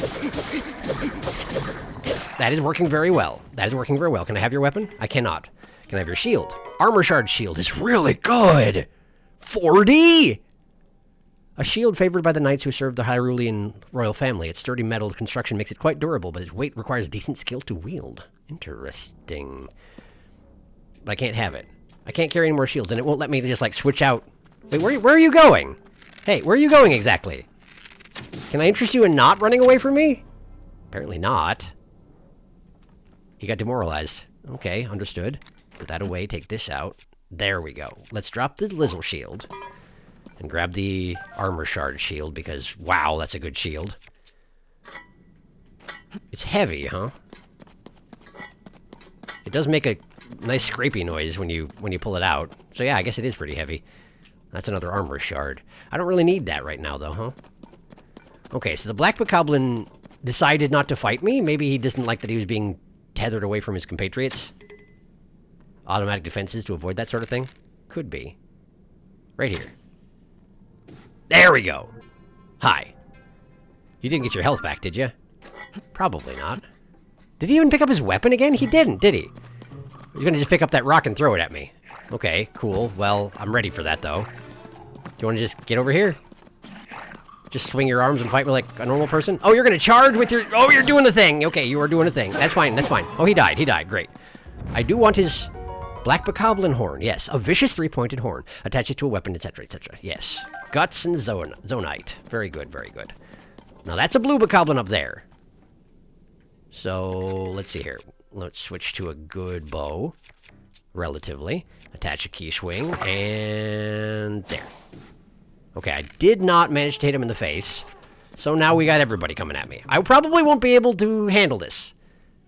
That is working very well. Can I have your weapon? I cannot. Can I have your shield? Armor shard shield is really good! 40? A shield favored by the knights who served the Hyrulean royal family. Its sturdy metal construction makes it quite durable, but its weight requires decent skill to wield. Interesting. But I can't have it. I can't carry any more shields, and it won't let me just, like, switch out. Wait, where are you going? Hey, where are you going exactly? Can I interest you in not running away from me? Apparently not. He got demoralized. Okay, understood. Put that away, take this out. There we go. Let's drop the Lizzle shield. And grab the armor shard shield, because, wow, that's a good shield. It's heavy, huh? It does make a nice scrapey noise when you pull it out. So yeah, I guess it is pretty heavy. That's another armor shard. I don't really need that right now, though, huh? Okay, so the Black Bokoblin decided not to fight me. Maybe he didn't like that he was being tethered away from his compatriots. Automatic defenses to avoid that sort of thing? Could be. Right here. There we go! Hi. You didn't get your health back, did you? Probably not. Did he even pick up his weapon again? He didn't, did he? He's gonna just pick up that rock and throw it at me. Okay, cool. Well, I'm ready for that, though. Do you want to just get over here? Just swing your arms and fight me like a normal person? Oh, you're gonna charge with your... Oh, you're doing the thing! Okay, you are doing a thing. That's fine, that's fine. Oh, he died, great. I do want his Black Bokoblin horn, yes. A vicious three-pointed horn. Attach it to a weapon, etc., etc. Yes. Guts and Zonite. Very good. Now, that's a Blue Bokoblin up there. So, let's see here. Let's switch to a good bow. Relatively. Attach a key swing, and there. Okay, I did not manage to hit him in the face. So now we got everybody coming at me. I probably won't be able to handle this.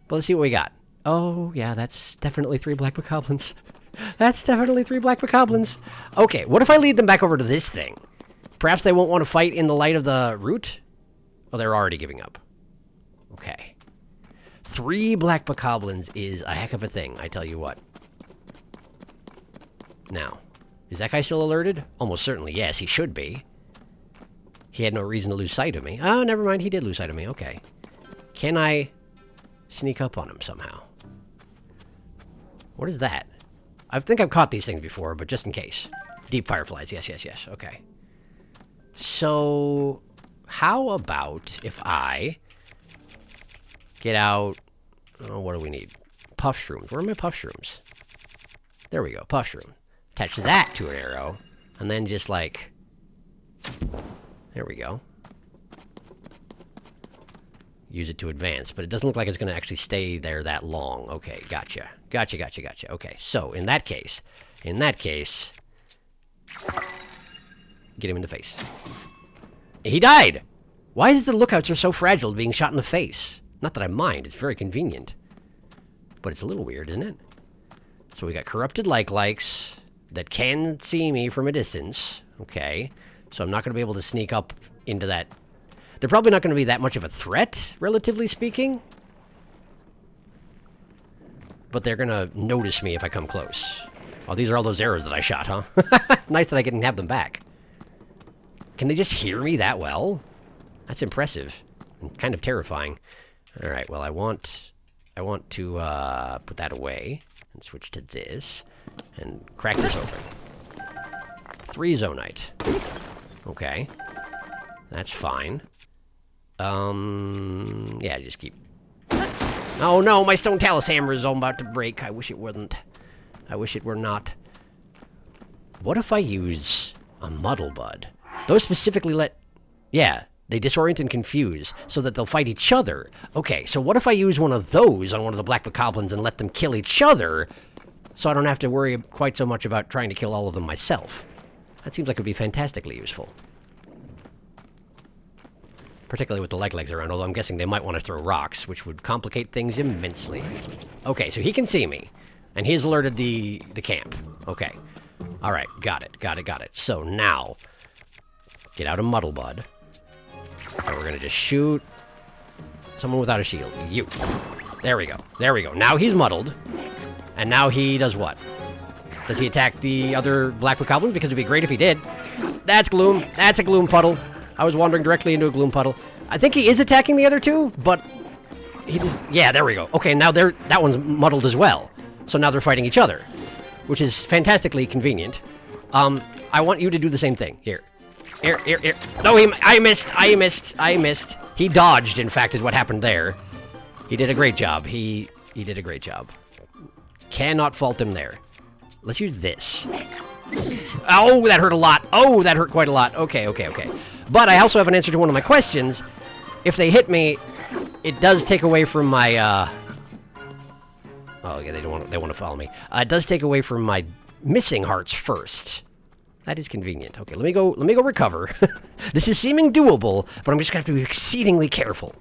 But let's see what we got. Oh, yeah, that's definitely 3 Black Bokoblins. That's definitely 3 Black Bokoblins. Okay, what if I lead them back over to this thing? Perhaps they won't want to fight in the light of the root? Oh, they're already giving up. Okay. 3 Black Bokoblins is a heck of a thing, I tell you what. Now, is that guy still alerted? Almost certainly, yes, he should be. He had no reason to lose sight of me. Oh, never mind. He did lose sight of me. Okay. Can I sneak up on him somehow? What is that? I think I've caught these things before, but just in case. Deep fireflies. Yes, yes, yes. Okay. So, how about if I get out... Oh, what do we need? Puff shrooms. Where are my puff shrooms? There we go. Puff shroom. Attach that to an arrow. And then just like... There we go. Use it to advance. But it doesn't look like it's going to actually stay there that long. Okay, gotcha. Gotcha, gotcha, gotcha. Okay, so in that case... Get him in the face. He died! Why is it the lookouts are so fragile being shot in the face? Not that I mind, it's very convenient. But it's a little weird, isn't it? So we got corrupted likes that can see me from a distance. Okay. So I'm not going to be able to sneak up into that. They're probably not going to be that much of a threat, relatively speaking. But they're going to notice me if I come close. Oh, these are all those arrows that I shot, huh? Nice that I can have them back. Can they just hear me that well? That's impressive. And kind of terrifying. Alright, well, I want to put that away. And switch to this. And crack this open. 3 zonite. Okay. That's fine. Yeah, just keep... Oh no, my stone talus hammer is all about to break. I wish it wasn't. I wish it were not. What if I use a muddle bud? Those specifically let... Yeah, they disorient and confuse so that they'll fight each other. Okay, so what if I use one of those on one of the black bokoblins and let them kill each other so I don't have to worry quite so much about trying to kill all of them myself? That seems like it would be fantastically useful. Particularly with the legs around, although I'm guessing they might want to throw rocks, which would complicate things immensely. Okay, so he can see me. And he's alerted the camp. Okay. Alright, got it. So now, get out a muddle bud. And we're gonna just shoot someone without a shield. You. There we go. Now he's muddled. And now he does what? Does he attack the other black bokoblins? Because it'd be great if he did. That's gloom. That's a gloom puddle. I was wandering directly into a gloom puddle. I think he is attacking the other two, but he just... Yeah, there we go. Okay, now that one's muddled as well. So now they're fighting each other, which is fantastically convenient. I want you to do the same thing. Here. No, I missed. He dodged, in fact, is what happened there. He did a great job. He did a great job. Cannot fault him there. Let's use this. Oh, that hurt a lot. Oh, that hurt quite a lot. Okay. But I also have an answer to one of my questions. If they hit me, it does take away from my, Oh, yeah, they want to follow me. It does take away from my missing hearts first. That is convenient. Okay, let me go recover. This is seeming doable, but I'm just going to have to be exceedingly careful.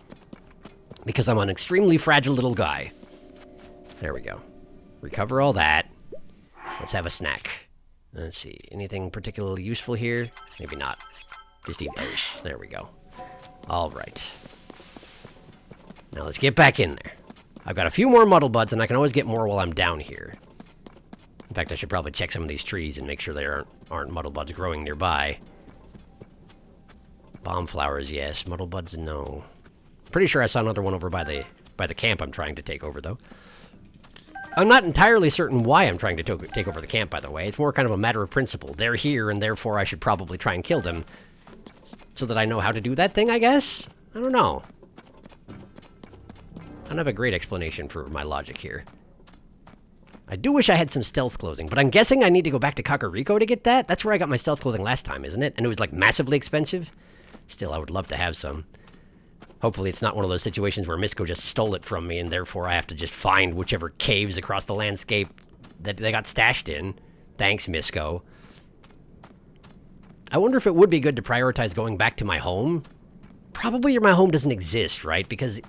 Because I'm an extremely fragile little guy. There we go. Recover all that. Let's have a snack. Let's see. Anything particularly useful here? Maybe not. Just eat those. There we go. All right. Now let's get back in there. I've got a few more muddle buds, and I can always get more while I'm down here. In fact, I should probably check some of these trees and make sure there aren't muddle buds growing nearby. Bomb flowers, yes. Muddle buds, no. Pretty sure I saw another one over by the camp I'm trying to take over, though. I'm not entirely certain why I'm trying to take over the camp, by the way. It's more kind of a matter of principle. They're here, and therefore I should probably try and kill them. So that I know how to do that thing, I guess? I don't know. I don't have a great explanation for my logic here. I do wish I had some stealth clothing, but I'm guessing I need to go back to Kakariko to get that? That's where I got my stealth clothing last time, isn't it? And it was, like, massively expensive? Still, I would love to have some. Hopefully it's not one of those situations where Misko just stole it from me, and therefore I have to just find whichever caves across the landscape that they got stashed in. Thanks, Misko. I wonder if it would be good to prioritize going back to my home. Probably my home doesn't exist, right? Because...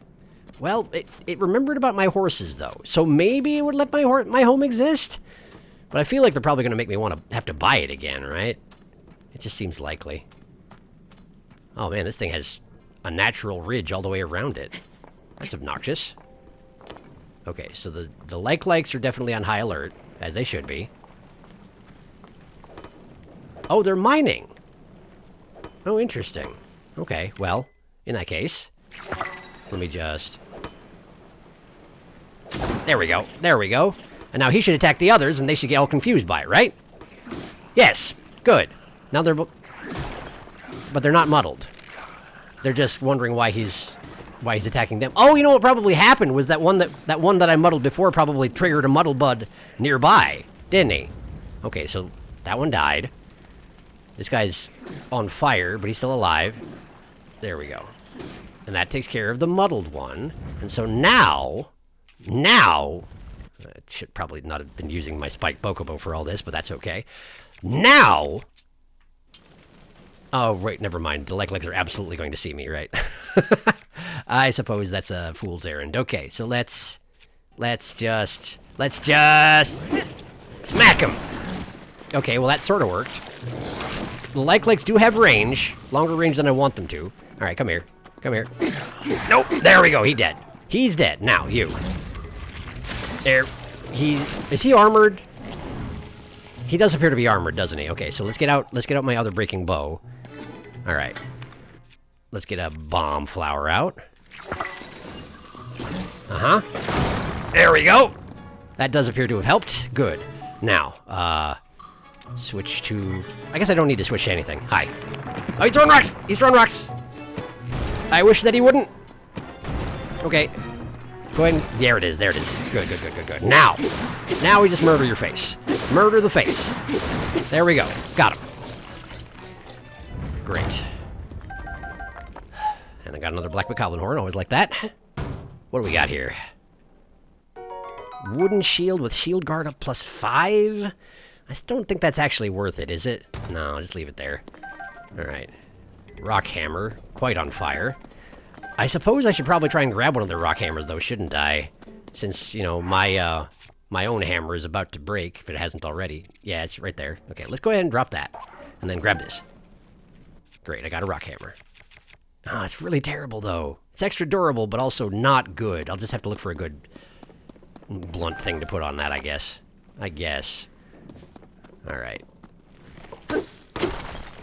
Well, it remembered about my horses, though. So maybe it would let my home exist? But I feel like they're probably going to make me want to have to buy it again, right? It just seems likely. Oh, man, this thing has a natural ridge all the way around it. That's obnoxious. Okay, so the likes are definitely on high alert, as they should be. Oh, they're mining. Oh, interesting. Okay, well, in that case, let me just... There we go. There we go. And now he should attack the others, and they should get all confused by it, right? Yes. Good. Now they're... But they're not muddled. They're just wondering why he's attacking them. Oh, you know what probably happened was that one that I muddled before probably triggered a muddle bud nearby, didn't he? Okay, so that one died. This guy's on fire, but he's still alive. There we go. And that takes care of the muddled one. And so now... I should probably not have been using my spiked Bokobo for all this, but that's okay. Now... Oh, right, never mind. The legs are absolutely going to see me, right? I suppose that's a fool's errand. Okay, so let's just smack him. Okay, well, that sort of worked. The legs do have range, longer range than I want them to. All right, come here. Come here. Nope, there we go. He's dead. He's dead. Now, you. There. Is he armored? He does appear to be armored, doesn't he? Okay, so let's get out my other breaking bow. All right. Let's get a bomb flower out. Uh-huh. There we go. That does appear to have helped. Good. Now, switch to... I guess I don't need to switch to anything. Hi. Oh, he's throwing rocks! He's throwing rocks! I wish that he wouldn't. Okay. Go ahead and... There it is. There it is. Good, good, good, good, good. Now we just murder your face. Murder the face. There we go. Got him. Great. And I got another Black Bokoblin horn. Always like that. What do we got here? Wooden shield with shield guard up +5? I still don't think that's actually worth it, is it? No, just leave it there. Alright. Rock hammer. Quite on fire. I suppose I should probably try and grab one of the rock hammers, though, shouldn't I? Since, you know, my own hammer is about to break, if it hasn't already. Yeah, it's right there. Okay, let's go ahead and drop that. And then grab this. Great, I got a rock hammer. Oh, it's really terrible, though. It's extra durable, but also not good. I'll just have to look for a good blunt thing to put on that, I guess. Alright.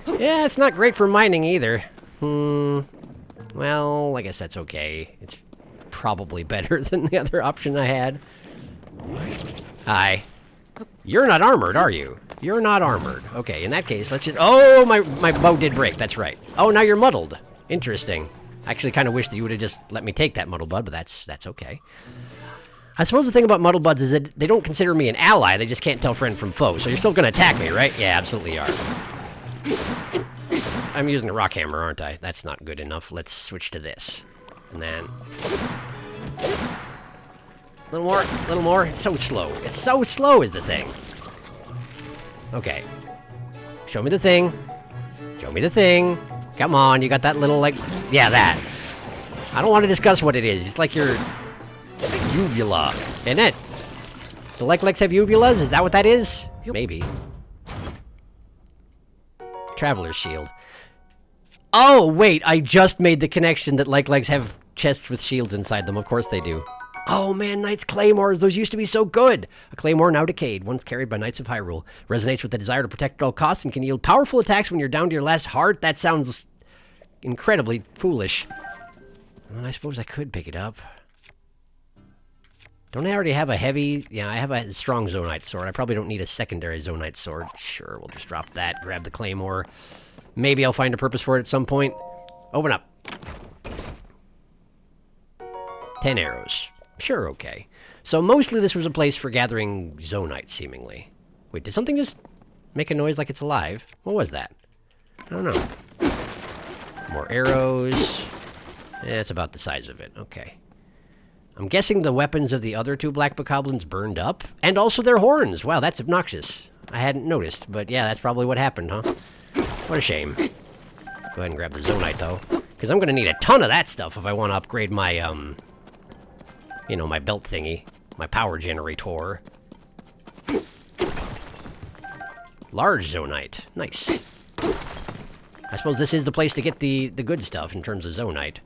Yeah, it's not great for mining, either. Well, I guess that's okay. It's probably better than the other option I had. Hi. You're not armored, are you? You're not armored. Okay, in that case, let's just... Oh, my bow did break. That's right. Oh, now you're muddled. Interesting. I actually kind of wish that you would have just let me take that muddle bud, but that's okay. I suppose the thing about muddle buds is that they don't consider me an ally. They just can't tell friend from foe. So you're still going to attack me, right? Yeah, absolutely are. I'm using a rock hammer, aren't I? That's not good enough. Let's switch to this. And then... A little more. It's so slow. It's so slow is the thing. Okay. Show me the thing. Show me the thing. Come on, you got that little, like... Yeah, that. I don't want to discuss what it is. It's like your... uvula, isn't it? Do legs have uvulas? Is that what that is? Maybe. Traveler's shield. Oh, wait, I just made the connection that legs have chests with shields inside them. Of course they do. Oh man, Knights Claymores, those used to be so good! A Claymore now decayed, once carried by Knights of Hyrule. Resonates with the desire to protect at all costs and can yield powerful attacks when you're down to your last heart. That sounds incredibly foolish. Well, I suppose I could pick it up. Don't I already have a heavy... Yeah, I have a strong Zonite sword. I probably don't need a secondary Zonite sword. Sure, we'll just drop that, grab the Claymore. Maybe I'll find a purpose for it at some point. Open up. 10 arrows. Sure, okay. So mostly this was a place for gathering Zonite, seemingly. Wait, did something just make a noise like it's alive? What was that? I don't know. More arrows. Eh, it's about the size of it. Okay. I'm guessing the weapons of the other two Black Bokoblins burned up. And also their horns. Wow, that's obnoxious. I hadn't noticed, but yeah, that's probably what happened, huh? What a shame. Go ahead and grab the Zonite, though. Because I'm going to need a ton of that stuff if I want to upgrade my, you know, my belt thingy. My power generator. Large Zonite. Nice. I suppose this is the place to get the good stuff in terms of Zonite.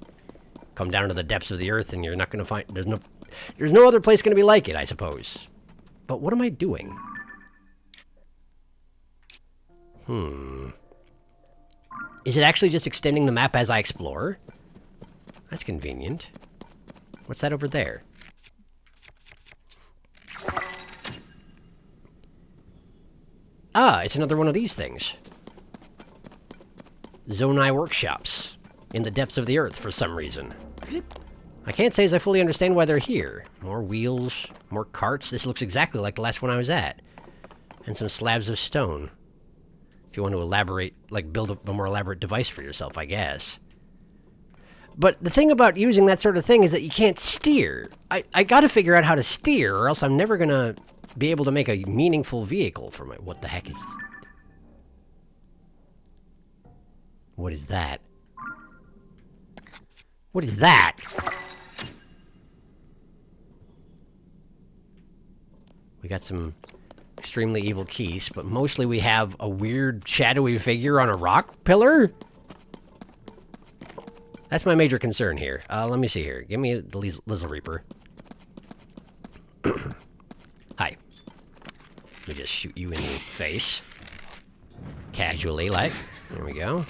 Come down to the depths of the earth and you're not going to find... There's no other place going to be like it, I suppose. But what am I doing? Is it actually just extending the map as I explore? That's convenient. What's that over there? Ah, it's another one of these things. Zonai workshops. In the depths of the earth for some reason. I can't say as I fully understand why they're here. More wheels, more carts. This looks exactly like the last one I was at. And some slabs of stone. If you want to elaborate, like build a more elaborate device for yourself, I guess. But the thing about using that sort of thing is that you can't steer. I gotta figure out how to steer, or else I'm never gonna be able to make a meaningful vehicle for my... What the heck is... What is that? What is that? We got some extremely evil keys, but mostly we have a weird shadowy figure on a rock pillar? That's my major concern here. Let me see here. Give me the Lizzle Reaper. Hi. Let me just shoot you in the face. Casually, like. There we go.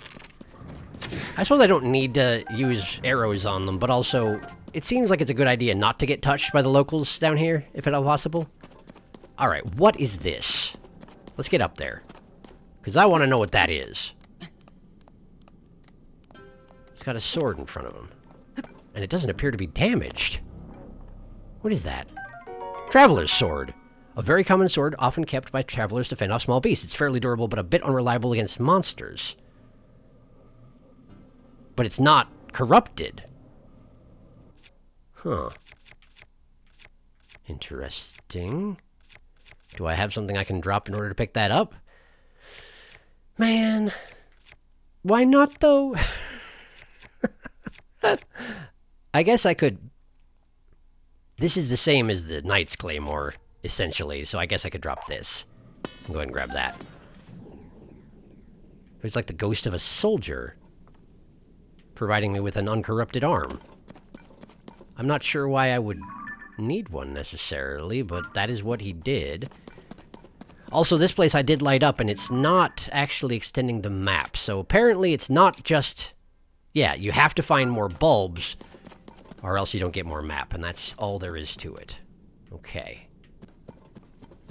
I suppose I don't need to use arrows on them, but also, it seems like it's a good idea not to get touched by the locals down here, if at all possible. Alright, what is this? Let's get up there. Because I want to know what that is. He's got a sword in front of him. And it doesn't appear to be damaged. What is that? Traveler's sword. A very common sword, often kept by travelers to fend off small beasts. It's fairly durable, but a bit unreliable against monsters. But it's not corrupted. Huh. Interesting. Do I have something I can drop in order to pick that up? Man. Why not, though? I guess I could... This is the same as the Knight's Claymore, essentially, so I guess I could drop this. Go ahead and grab that. There's like the ghost of a soldier, providing me with an uncorrupted arm. I'm not sure why I would need one necessarily, but that is what he did. Also, this place I did light up, and it's not actually extending the map, so apparently it's not just... Yeah, you have to find more bulbs, or else you don't get more map, and that's all there is to it. Okay.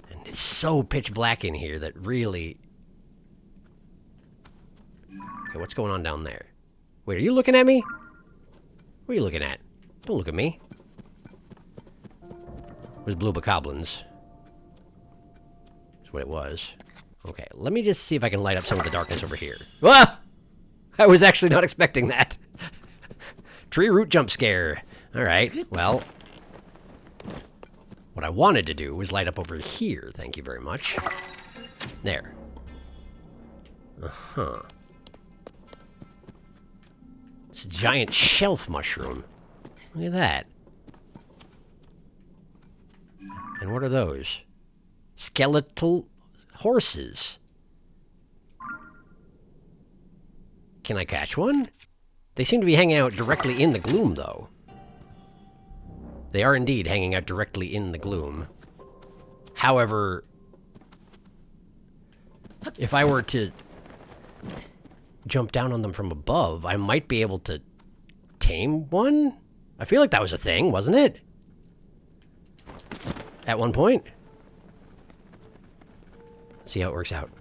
And it's so pitch black in here that really... Okay, what's going on down there? Wait, are you looking at me? What are you looking at? Don't look at me. It was blue bokoblins. That's what it was. Okay, let me just see if I can light up some of the darkness over here. Ah! I was actually not expecting that. Tree root jump scare. Alright, well. What I wanted to do was light up over here. Thank you very much. There. Uh-huh. It's a giant shelf mushroom. Look at that. And what are those? Skeletal horses. Can I catch one? They seem to be hanging out directly in the gloom, though. They are indeed hanging out directly in the gloom. However, if I were to jump down on them from above, I might be able to tame one? I feel like that was a thing, wasn't it? At one point. See how it works out.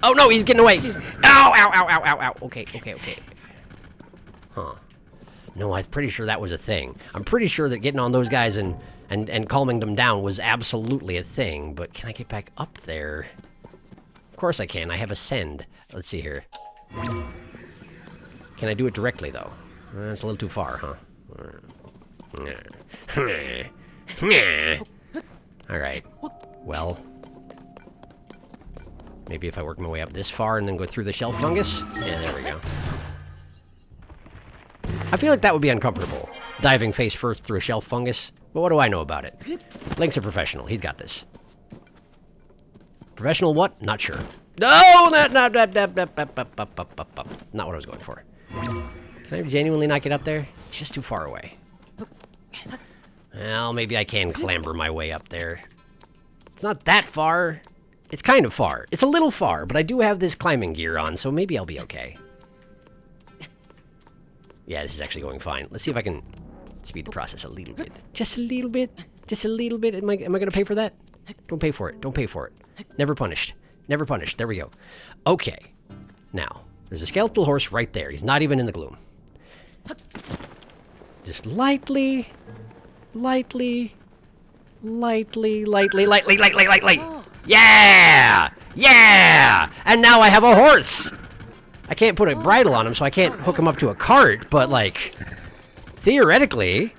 Oh no, he's getting away! Ow, ow, ow, ow, ow, ow. Okay, okay, okay. Huh. No, I'm pretty sure that was a thing. I'm pretty sure that getting on those guys and calming them down was absolutely a thing, but can I get back up there? Of course I can. I have Ascend. Let's see here. Can I do it directly, though? That's a little too far, huh? Alright. Well. Maybe if I work my way up this far and then go through the shelf fungus? Yeah, there we go. I feel like that would be uncomfortable. Diving face first through a shelf fungus. But what do I know about it? Link's a professional. He's got this. Professional what? Not sure. No! Not what I was going for. Can I genuinely not get up there? It's just too far away. Well, maybe I can clamber my way up there. It's not that far. It's kind of far. It's a little far, but I do have this climbing gear on, so maybe I'll be okay. Yeah, this is actually going fine. Let's see if I can speed the process a little bit. Just a little bit. Just a little bit. Am I going to pay for that? Don't pay for it. Don't pay for it. Never punished. Never punished. There we go. Okay. Now, there's a skeletal horse right there. He's not even in the gloom. Just lightly. Yeah! Yeah! And now I have a horse! I can't put a bridle on him, so I can't hook him up to a cart, but, like, theoretically...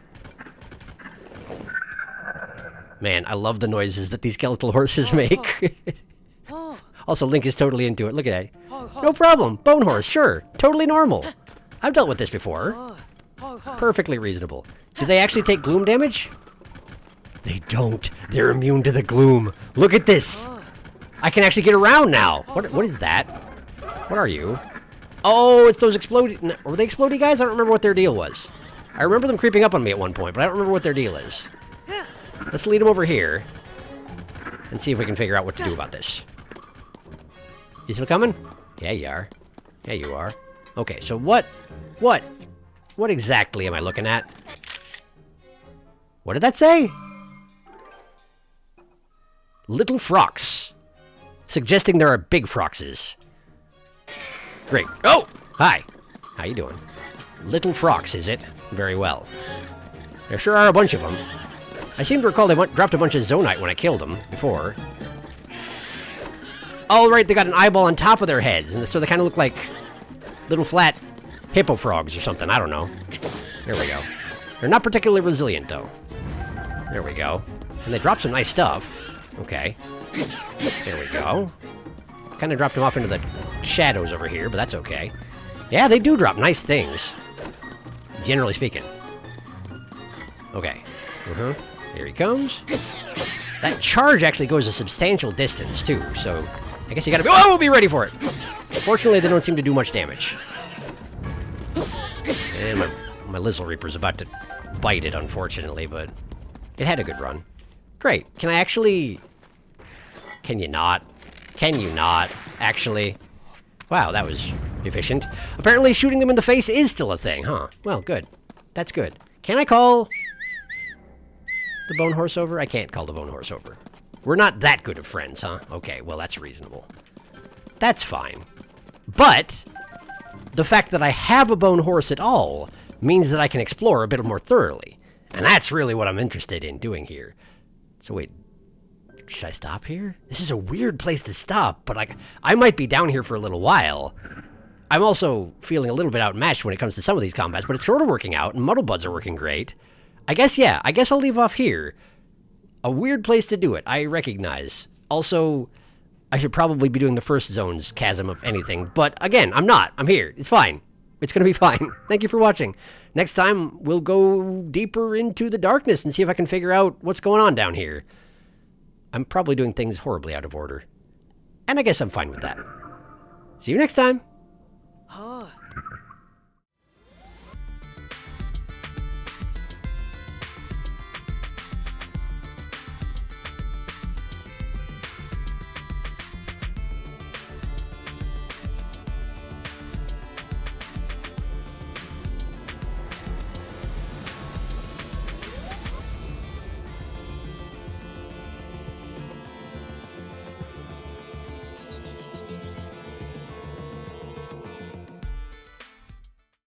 Man, I love the noises that these skeletal horses make. Also, Link is totally into it. Look at that. No problem. Bone horse, sure. Totally normal. I've dealt with this before. Perfectly reasonable. Do they actually take gloom damage? They don't. They're immune to the gloom. Look at this. I can actually get around now. What is that? What are you? Oh, it's those explodey... Were they explodey guys? I don't remember what their deal was. I remember them creeping up on me at one point, but I don't remember what their deal is. Let's lead them over here and see if we can figure out what to do about this. You still coming? Yeah, you are. Yeah, you are. Okay, so what exactly am I looking at? What did that say? Little frocks. Suggesting there are big froxes. Great. Oh! Hi. How you doing? Little frocks, is it? Very well. There sure are a bunch of them. I seem to recall they dropped a bunch of zonite when I killed them before. Oh, right, they got an eyeball on top of their heads, and so they kind of look like little flat hippo frogs or something. I don't know. There we go. They're not particularly resilient, though. There we go. And they dropped some nice stuff. Okay. There we go. Kind of dropped them off into the shadows over here, but that's okay. Yeah, they do drop nice things. Generally speaking. Okay. Here he comes. That charge actually goes a substantial distance, too, so I guess you gotta be... Oh, be ready for it! Fortunately, they don't seem to do much damage. And my Lizzle Reaper's about to bite it, unfortunately, but it had a good run. Great. Can I actually... Can you not? Can you not, actually? Wow, that was efficient. Apparently shooting them in the face is still a thing, huh? Well, good. That's good. Can I call the Bone Horse over? I can't call the Bone Horse over. We're not that good of friends, huh? Okay, well, that's reasonable. That's fine. But the fact that I have a Bone Horse at all means that I can explore a bit more thoroughly. And that's really what I'm interested in doing here. So wait, should I stop here? This is a weird place to stop, but I might be down here for a little while. I'm also feeling a little bit outmatched when it comes to some of these combats, but it's sort of working out, and Muddle Buds are working great. I guess I'll leave off here. A weird place to do it, I recognize. Also, I should probably be doing the first zone's Chasm, if anything, but again, I'm not. I'm here. It's fine. It's gonna be fine. Thank you for watching. Next time, we'll go deeper into the darkness and see if I can figure out what's going on down here. I'm probably doing things horribly out of order. And I guess I'm fine with that. See you next time!